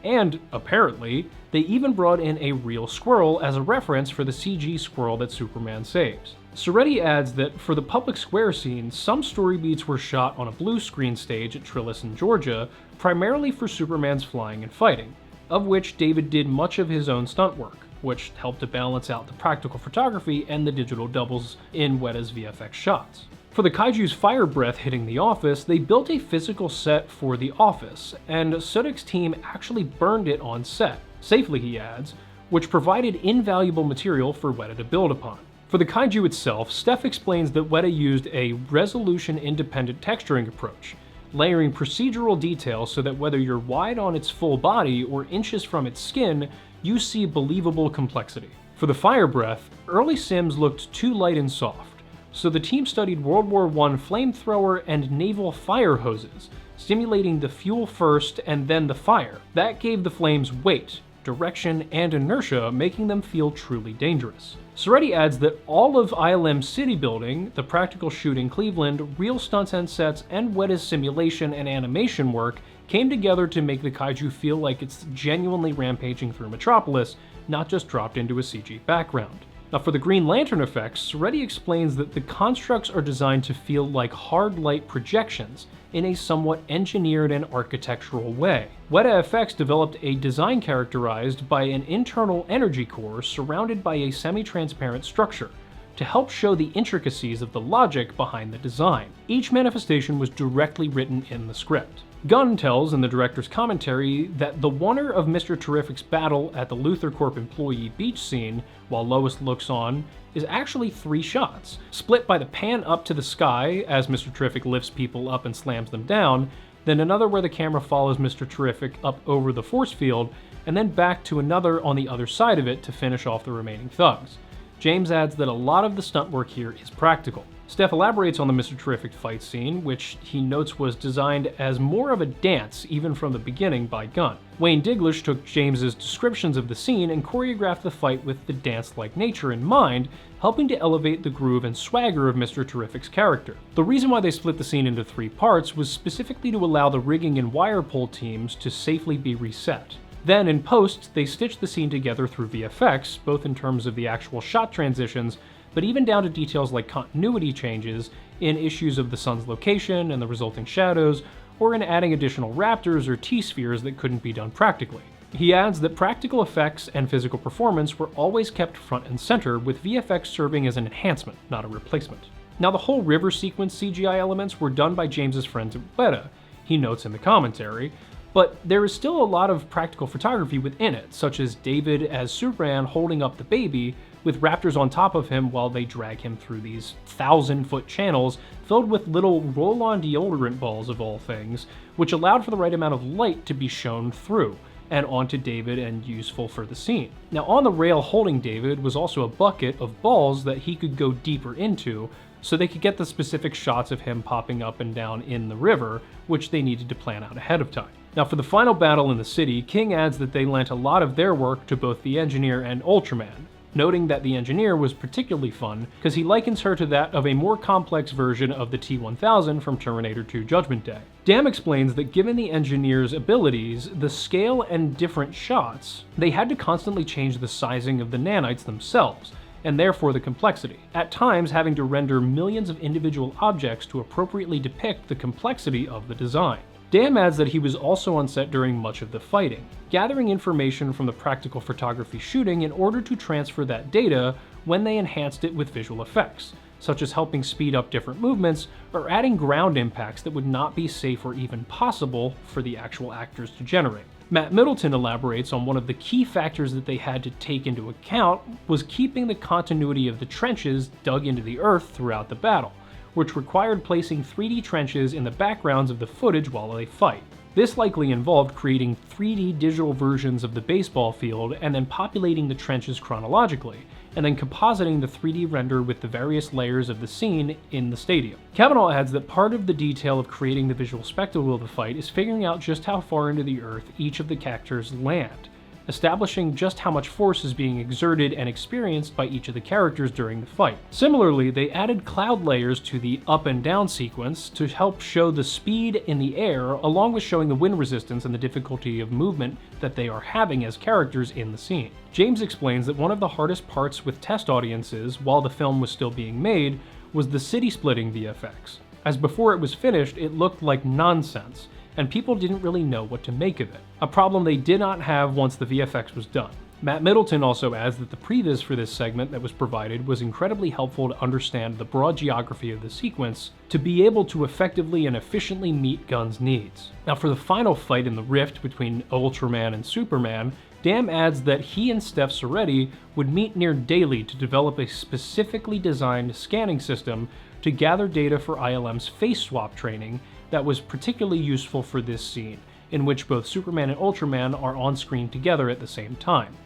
Speaker 1: And, apparently, they even brought in a real squirrel as a reference for the CG squirrel that Superman saves. Soretti adds that for the public square scene, some story beats were shot on a blue screen stage at Trillis in Georgia, primarily for Superman's flying and fighting, of which David did much of his own stunt work, which helped to balance out the practical photography and the digital doubles in Weta's VFX shots. For the kaiju's fire breath hitting the office, they built a physical set for the office, and Suddick's team actually burned it on set, safely he adds, which provided invaluable material for Weta to build upon. For the kaiju itself, Steph explains that Weta used a resolution-independent texturing approach, layering procedural details so that whether you're wide on its full body or inches from its skin, you see believable complexity. For the fire breath, early sims looked too light and soft, so the team studied World War I flamethrower and naval fire hoses, stimulating the fuel first and then the fire. That gave the flames weight, direction, and inertia, making them feel truly dangerous. Soretti adds that all of ILM's city building, the practical shoot in Cleveland, real stunts and sets, and Weta's simulation and animation work came together to make the kaiju feel like it's genuinely rampaging through Metropolis, not just dropped into a CG background. Now, for the Green Lantern effects, Soretti explains that the constructs are designed to feel like hard light projections in a somewhat engineered and architectural way. Weta FX developed a design characterized by an internal energy core surrounded by a semi-transparent structure, to help show the intricacies of the logic behind the design. Each manifestation was directly written in the script. Gunn tells in the director's commentary that the wonder of Mr. Terrific's battle at the Luthor Corp employee beach scene, while Lois looks on, is actually 3 shots, split by the pan up to the sky as Mr. Terrific lifts people up and slams them down, then another where the camera follows Mr. Terrific up over the force field, and then back to another on the other side of it to finish off the remaining thugs. James adds that a lot of the stunt work here is practical. Steph elaborates on the Mr. Terrific fight scene, which he notes was designed as more of a dance even from the beginning by Gunn. Wayne Diglish took James's descriptions of the scene and choreographed the fight with the dance-like nature in mind, helping to elevate the groove and swagger of Mr. Terrific's character. The reason why they split the scene into 3 parts was specifically to allow the rigging and wire pull teams to safely be reset. Then, in post, they stitched the scene together through VFX, both in terms of the actual shot transitions, but even down to details like continuity changes in issues of the sun's location and the resulting shadows, or in adding additional raptors or T-spheres that couldn't be done practically. He adds that practical effects and physical performance were always kept front and center, with VFX serving as an enhancement, not a replacement. Now, the whole river sequence CGI elements were done by James's friends at Weta, he notes in the commentary, but there is still a lot of practical photography within it, such as David as Superman holding up the baby, with raptors on top of him while they drag him through these 1,000-foot channels filled with little roll-on deodorant balls of all things, which allowed for the right amount of light to be shown through and onto David and useful for the scene. Now, on the rail holding David was also a bucket of balls that he could go deeper into, so they could get the specific shots of him popping up and down in the river, which they needed to plan out ahead of time. Now, for the final battle in the city, King adds that they lent a lot of their work to both the Engineer and Ultraman, noting that the Engineer was particularly fun because he likens her to that of a more complex version of the T-1000 from Terminator 2 Judgment Day. Dam explains that given the Engineer's abilities, the scale and different shots, they had to constantly change the sizing of the nanites themselves, and therefore the complexity, at times having to render millions of individual objects to appropriately depict the complexity of the design. Dam adds that he was also on set during much of the fighting, gathering information from the practical photography shooting in order to transfer that data when they enhanced it with visual effects, such as helping speed up different movements or adding ground impacts that would not be safe or even possible for the actual actors to generate. Matt Middleton elaborates on one of the key factors that they had to take into account was keeping the continuity of the trenches dug into the earth throughout the battle, which required placing 3D trenches in the backgrounds of the footage while they fight. This likely involved creating 3D digital versions of the baseball field and then populating the trenches chronologically, and then compositing the 3D render with the various layers of the scene in the stadium. Kavanaugh adds that part of the detail of creating the visual spectacle of the fight is figuring out just how far into the earth each of the characters land, establishing just how much force is being exerted and experienced by each of the characters during the fight. Similarly, they added cloud layers to the up and down sequence to help show the speed in the air, along with showing the wind resistance and the difficulty of movement that they are having as characters in the scene. James explains that one of the hardest parts with test audiences, while the film was still being made, was the city-splitting VFX, as before it was finished, it looked like nonsense, and people didn't really know what to make of it, a problem they did not have once the VFX was done. Matt Middleton also adds that the previs for this segment that was provided was incredibly helpful to understand the broad geography of the sequence to be able to effectively and efficiently meet Gunn's needs. Now, for the final fight in the rift between Ultraman and Superman, Dam adds that he and Steph Soretti would meet near daily to develop a specifically designed scanning system to gather data for ILM's face swap training that was particularly useful for this scene, in which both Superman and Ultraman are on screen together at the same time.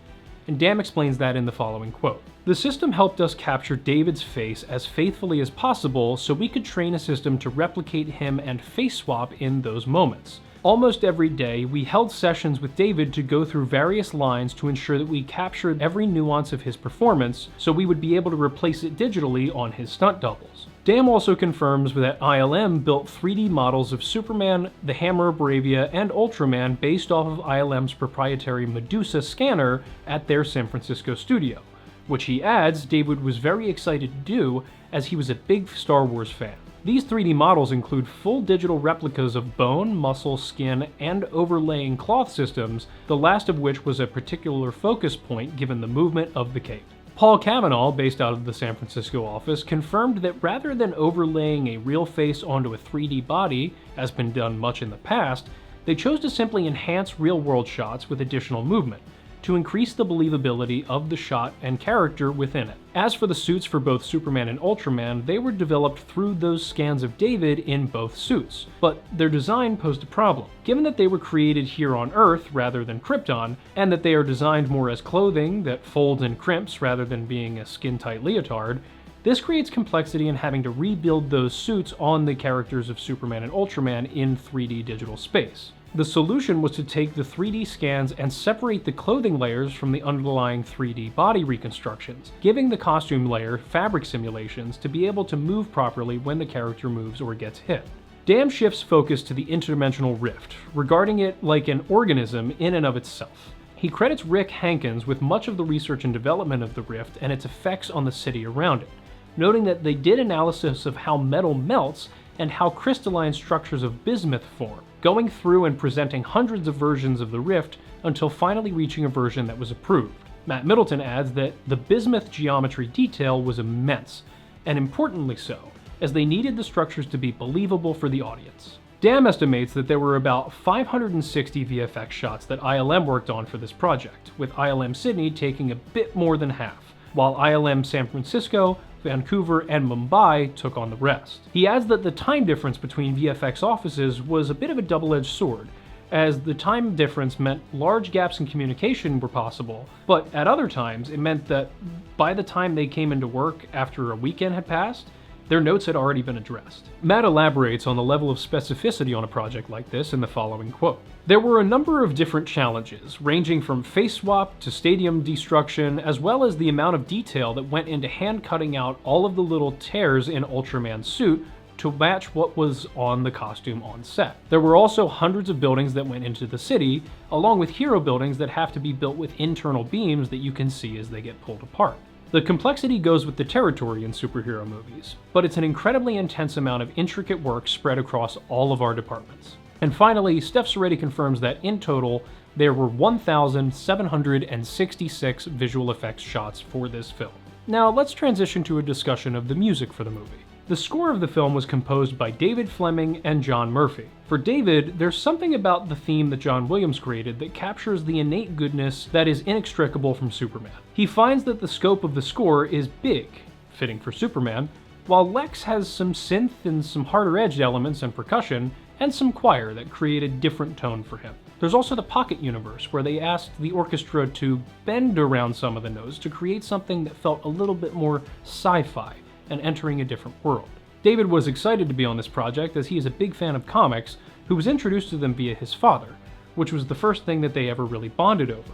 Speaker 1: And Dam explains that in the following quote: "The system helped us capture David's face as faithfully as possible so we could train a system to replicate him and face swap in those moments. Almost every day, we held sessions with David to go through various lines to ensure that we captured every nuance of his performance so we would be able to replace it digitally on his stunt doubles." Dam also confirms that ILM built 3D models of Superman, the Hammer, Bravia, and Ultraman based off of ILM's proprietary Medusa scanner at their San Francisco studio, which he adds David was very excited to do as he was a big Star Wars fan. These 3D models include full digital replicas of bone, muscle, skin, and overlaying cloth systems, the last of which was a particular focus point given the movement of the cape. Paul Cavanaugh, based out of the San Francisco office, confirmed that rather than overlaying a real face onto a 3D body, as been done much in the past, they chose to simply enhance real-world shots with additional movement, to increase the believability of the shot and character within it. As for the suits for both Superman and Ultraman, they were developed through those scans of David in both suits, but their design posed a problem. Given that they were created here on Earth rather than Krypton, and that they are designed more as clothing that folds and crimps rather than being a skin-tight leotard, this creates complexity in having to rebuild those suits on the characters of Superman and Ultraman in 3D digital space. The solution was to take the 3D scans and separate the clothing layers from the underlying 3D body reconstructions, giving the costume layer fabric simulations to be able to move properly when the character moves or gets hit. Dam shifts focus to the interdimensional rift, regarding it like an organism in and of itself. He credits Rick Hankins with much of the research and development of the rift and its effects on the city around it, noting that they did analysis of how metal melts and how crystalline structures of bismuth form, going through and presenting hundreds of versions of the rift until finally reaching a version that was approved. Matt Middleton adds that the bismuth geometry detail was immense, and importantly so, as they needed the structures to be believable for the audience. Dam estimates that there were about 560 VFX shots that ILM worked on for this project, with ILM Sydney taking a bit more than half, while ILM San Francisco, Vancouver, and Mumbai took on the rest. He adds that the time difference between VFX offices was a bit of a double-edged sword, as the time difference meant large gaps in communication were possible, but at other times it meant that by the time they came into work after a weekend had passed, their notes had already been addressed. Matt elaborates on the level of specificity on a project like this in the following quote. There were a number of different challenges, ranging from face swap to stadium destruction, as well as the amount of detail that went into hand cutting out all of the little tears in Ultraman's suit to match what was on the costume on set. There were also hundreds of buildings that went into the city, along with hero buildings that have to be built with internal beams that you can see as they get pulled apart. The complexity goes with the territory in superhero movies, but it's an incredibly intense amount of intricate work spread across all of our departments. And finally, Steph Soretti confirms that in total, there were 1,766 visual effects shots for this film. Now let's transition to a discussion of the music for the movie. The score of the film was composed by David Fleming and John Murphy. For David, there's something about the theme that John Williams created that captures the innate goodness that is inextricable from Superman. He finds that the scope of the score is big, fitting for Superman, while Lex has some synth and some harder-edged elements and percussion, and some choir that create a different tone for him. There's also the Pocket Universe, where they asked the orchestra to bend around some of the notes to create something that felt a little bit more sci-fi and entering a different world. David was excited to be on this project as he is a big fan of comics, who was introduced to them via his father, which was the first thing that they ever really bonded over,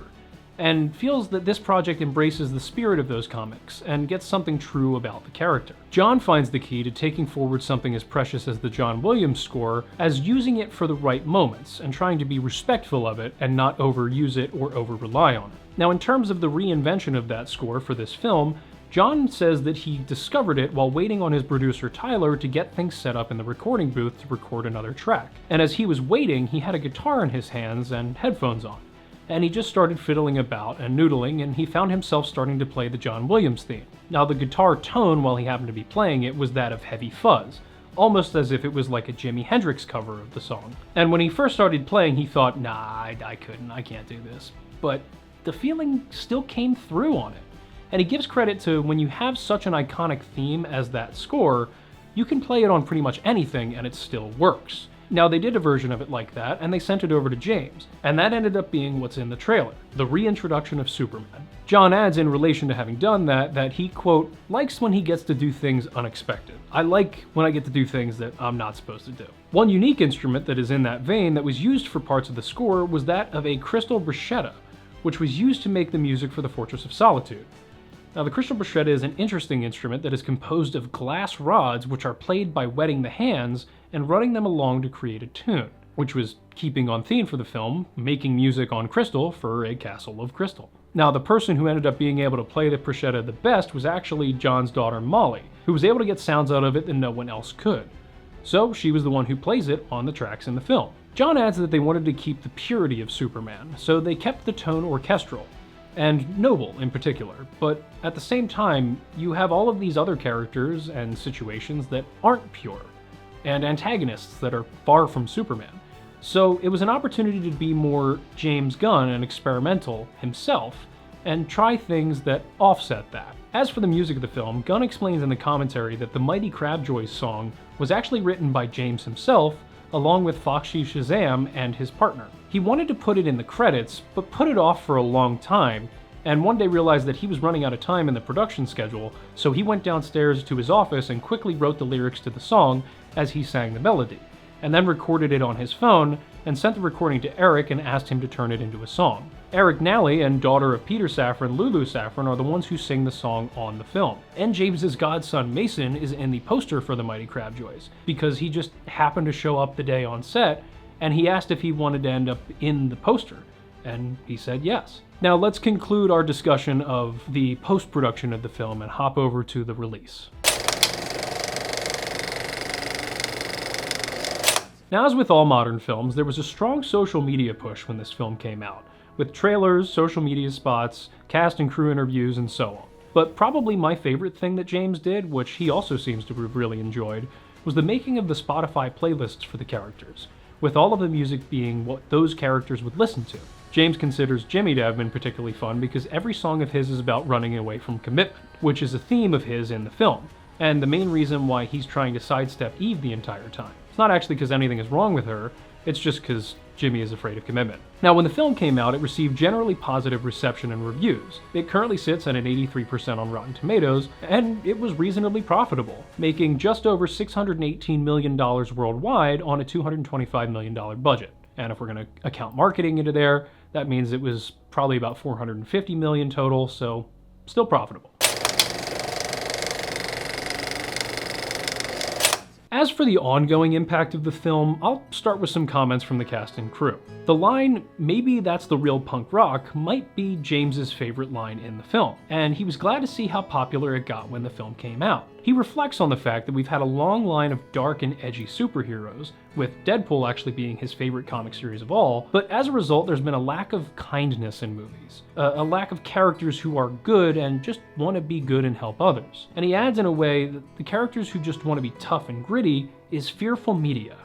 Speaker 1: and feels that this project embraces the spirit of those comics and gets something true about the character. John finds the key to taking forward something as precious as the John Williams score as using it for the right moments and trying to be respectful of it and not overuse it or over-rely on it. Now, in terms of the reinvention of that score for this film, John says that he discovered it while waiting on his producer Tyler to get things set up in the recording booth to record another track. And as he was waiting, he had a guitar in his hands and headphones on. And he just started fiddling about and noodling, and he found himself starting to play the John Williams theme. Now, the guitar tone while he happened to be playing it was that of heavy fuzz, almost as if it was like a Jimi Hendrix cover of the song. And when he first started playing, he thought, nah, I can't do this. But the feeling still came through on it. And he gives credit to when you have such an iconic theme as that score, you can play it on pretty much anything and it still works. Now, they did a version of it like that, and they sent it over to James, and that ended up being what's in the trailer, the reintroduction of Superman. John adds in relation to having done that he, quote, likes when he gets to do things unexpected. I like when I get to do things that I'm not supposed to do. One unique instrument that is in that vein that was used for parts of the score was that of a crystal bruschetta, which was used to make the music for the Fortress of Solitude. Now, the crystal bruschetta is an interesting instrument that is composed of glass rods which are played by wetting the hands and running them along to create a tune, which was keeping on theme for the film, making music on crystal for a castle of crystal. Now, the person who ended up being able to play the bruschetta the best was actually John's daughter Molly, who was able to get sounds out of it that no one else could. So she was the one who plays it on the tracks in the film. John adds that they wanted to keep the purity of Superman, so they kept the tone orchestral. and noble in particular. But at the same time, you have all of these other characters and situations that aren't pure, and antagonists that are far from Superman. So it was an opportunity to be more James Gunn and experimental himself, and try things that offset that. As for the music of the film, Gunn explains in the commentary that the Mighty Crabjoys song was actually written by James himself, along with Foxy Shazam and his partner. He wanted to put it in the credits, but put it off for a long time, and one day realized that he was running out of time in the production schedule, so he went downstairs to his office and quickly wrote the lyrics to the song as he sang the melody, and then recorded it on his phone and sent the recording to Eric and asked him to turn it into a song. Eric Nally and daughter of Peter Safran, Lulu Safran, are the ones who sing the song on the film. And James's godson Mason is in the poster for the Mighty Crabjoys, because he just happened to show up the day on set, and he asked if he wanted to end up in the poster, and he said yes. Now let's conclude our discussion of the post-production of the film and hop over to the release. Now, as with all modern films, there was a strong social media push when this film came out, with trailers, social media spots, cast and crew interviews, and so on. But probably my favorite thing that James did, which he also seems to have really enjoyed, was the making of the Spotify playlists for the characters, with all of the music being what those characters would listen to. James considers Jimmy to have been particularly fun because every song of his is about running away from commitment, which is a theme of his in the film, and the main reason why he's trying to sidestep Eve the entire time. It's not actually because anything is wrong with her, it's just because Jimmy is afraid of commitment. Now, when the film came out, it received generally positive reception and reviews. It currently sits at an 83% on Rotten Tomatoes, and it was reasonably profitable, making just over $618 million worldwide on a $225 million budget. And if we're going to account marketing into there, that means it was probably about $450 million total, so still profitable. As for the ongoing impact of the film, I'll start with some comments from the cast and crew. The line, "Maybe that's the real punk rock," might be James's favorite line in the film, and he was glad to see how popular it got when the film came out. He reflects on the fact that we've had a long line of dark and edgy superheroes, with Deadpool actually being his favorite comic series of all, but as a result there's been a lack of kindness in movies, a lack of characters who are good and just want to be good and help others. And he adds in a way that the characters who just want to be tough and gritty is fearful media.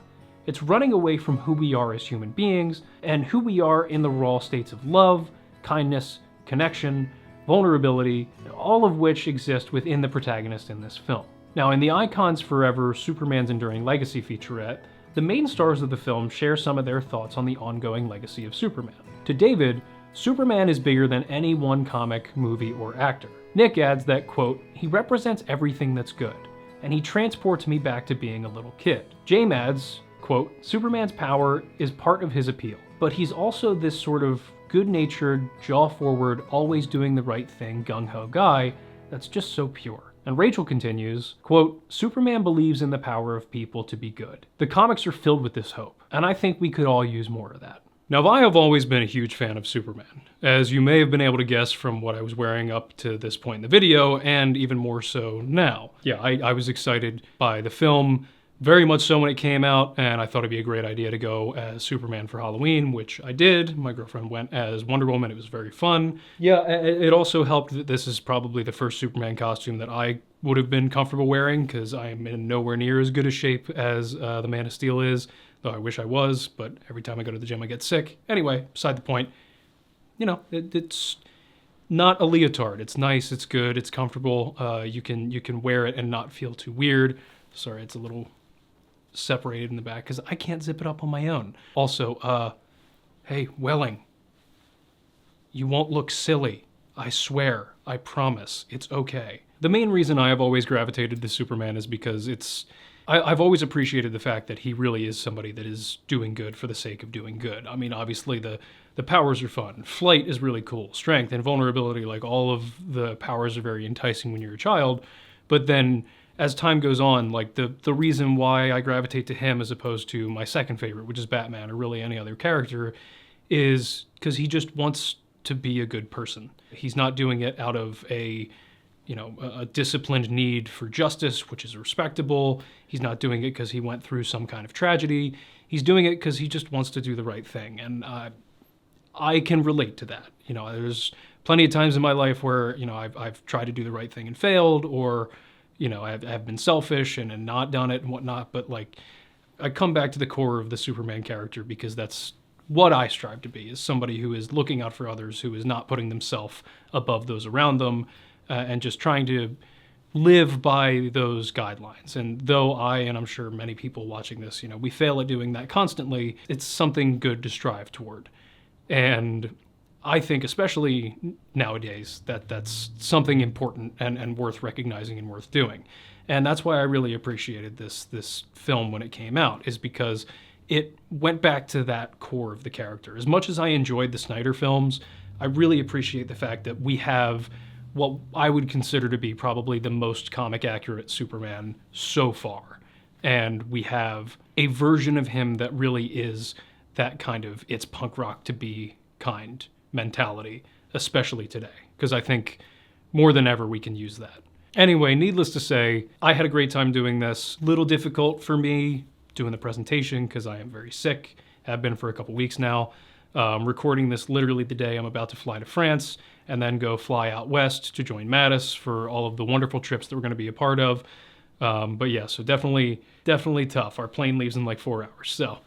Speaker 1: It's running away from who we are as human beings, and who we are in the raw states of love, kindness, connection, vulnerability, all of which exist within the protagonist in this film. Now, in the Icons Forever, Superman's Enduring Legacy featurette, the main stars of the film share some of their thoughts on the ongoing legacy of Superman. To David, Superman is bigger than any one comic, movie, or actor. Nick adds that, quote, "He represents everything that's good, and he transports me back to being a little kid." James adds, quote, "Superman's power is part of his appeal, but he's also this sort of good-natured, jaw-forward, always doing the right thing, gung-ho guy that's just so pure." And Rachel continues, quote, "Superman believes in the power of people to be good. The comics are filled with this hope, and I think we could all use more of that." Now, I have always been a huge fan of Superman, as you may have been able to guess from what I was wearing up to this point in the video, and even more so now. Yeah, I was excited by the film, very much so when it came out, and I thought it'd be a great idea to go as Superman for Halloween, which I did. My girlfriend went as Wonder Woman. It was very fun. Yeah, it also helped that this is probably the first Superman costume that I would have been comfortable wearing, because I am in nowhere near as good a shape as the Man of Steel is, though I wish I was, but every time I go to the gym I get sick. Anyway, beside the point, you know, it's not a leotard. It's nice, it's good, it's comfortable. You can wear it and not feel too weird. Sorry, it's a little separated in the back because I can't zip it up on my own. Also, hey, Welling, you won't look silly. I swear, I promise, it's okay. The main reason I have always gravitated to Superman is because I've always appreciated the fact that he really is somebody that is doing good for the sake of doing good. I mean, obviously the powers are fun. Flight is really cool. Strength and vulnerability, like all of the powers are very enticing when you're a child. But then as time goes on, like the reason why I gravitate to him as opposed to my second favorite, which is Batman, or really any other character, is because he just wants to be a good person. He's not doing it out of a disciplined need for justice, which is respectable. He's not doing it because he went through some kind of tragedy. He's doing it because he just wants to do the right thing. And I can relate to that. You know, there's plenty of times in my life where, you know, I've tried to do the right thing and failed, or, you know, I've been selfish and not done it and whatnot. But like, I come back to the core of the Superman character because that's what I strive to be, is somebody who is looking out for others, who is not putting themselves above those around them, and just trying to live by those guidelines. And though I, and I'm sure many people watching this, you know, we fail at doing that constantly, it's something good to strive toward. And I think, especially nowadays, that that's something important and worth recognizing and worth doing. And that's why I really appreciated this film when it came out, is because it went back to that core of the character. As much as I enjoyed the Snyder films, I really appreciate the fact that we have what I would consider to be probably the most comic accurate Superman so far. And we have a version of him that really is that kind of it's punk rock to be kind mentality, especially today, because I think more than ever we can use that. Anyway, needless to say, I had a great time doing this. Little difficult for me doing the presentation because I am very sick. Have been for a couple weeks now. Recording this literally the day I'm about to fly to France and then go fly out west to join Mattis for all of the wonderful trips that we're going to be a part of. But yeah, so definitely tough. Our plane leaves in like 4 hours. So,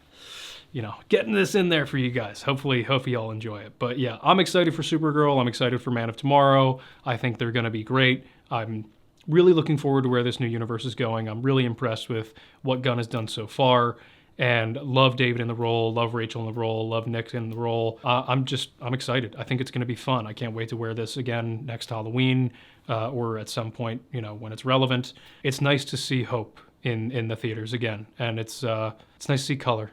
Speaker 1: you know, getting this in there for you guys. Hopefully y'all enjoy it. But yeah, I'm excited for Supergirl. I'm excited for Man of Tomorrow. I think they're going to be great. I'm really looking forward to where this new universe is going. I'm really impressed with what Gunn has done so far, and love David in the role, love Rachel in the role, love Nick in the role. I'm excited. I think it's going to be fun. I can't wait to wear this again next Halloween, or at some point, you know, when it's relevant. It's nice to see hope in the theaters again, and it's nice to see color,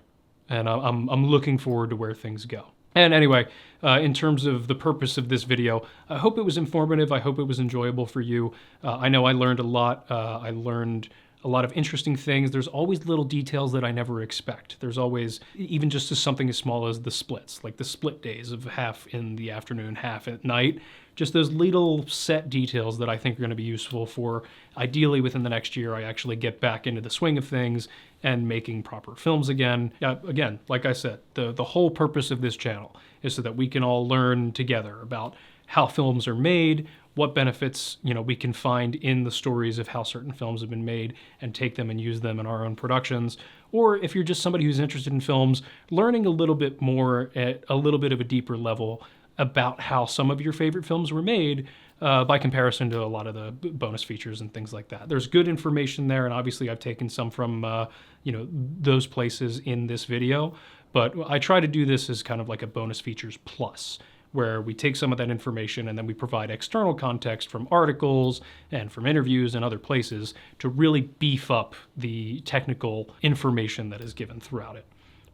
Speaker 1: and I'm looking forward to where things go. And anyway, in terms of the purpose of this video, I hope it was informative. I hope it was enjoyable for you. I know I learned a lot. I learned a lot of interesting things. There's always little details that I never expect. There's always, even just as something as small as the splits, like the split days of half in the afternoon, half at night. Just those little set details that I think are going to be useful for, ideally within the next year, I actually get back into the swing of things and making proper films again. Again, like I said, the whole purpose of this channel is so that we can all learn together about how films are made, what benefits, you know, we can find in the stories of how certain films have been made, and take them and use them in our own productions. Or if you're just somebody who's interested in films, learning a little bit more at a little bit of a deeper level about how some of your favorite films were made, by comparison to a lot of the bonus features and things like that. There's good information there, and obviously I've taken some from you know, those places in this video, but I try to do this as kind of like a bonus features plus, where we take some of that information and then we provide external context from articles and from interviews and other places to really beef up the technical information that is given throughout it.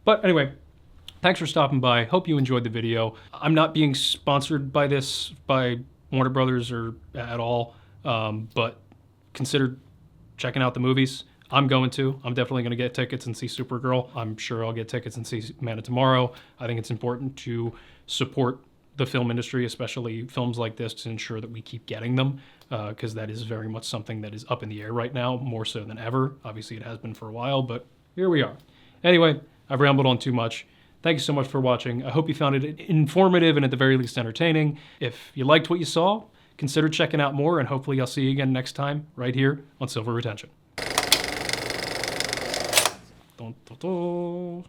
Speaker 1: But anyway, thanks for stopping by. Hope you enjoyed the video. I'm not being sponsored by this, by Warner Brothers or at all, but consider checking out the movies. I'm going to. I'm definitely going to get tickets and see Supergirl. I'm sure I'll get tickets and see Man of Tomorrow. I think it's important to support the film industry, especially films like this, to ensure that we keep getting them, because that is very much something that is up in the air right now, more so than ever. Obviously, it has been for a while, but here we are. Anyway, I've rambled on too much. Thank you so much for watching. I hope you found it informative and at the very least entertaining. If you liked what you saw, consider checking out more, and hopefully I'll see you again next time right here on Silver Retention. Dun, dun, dun.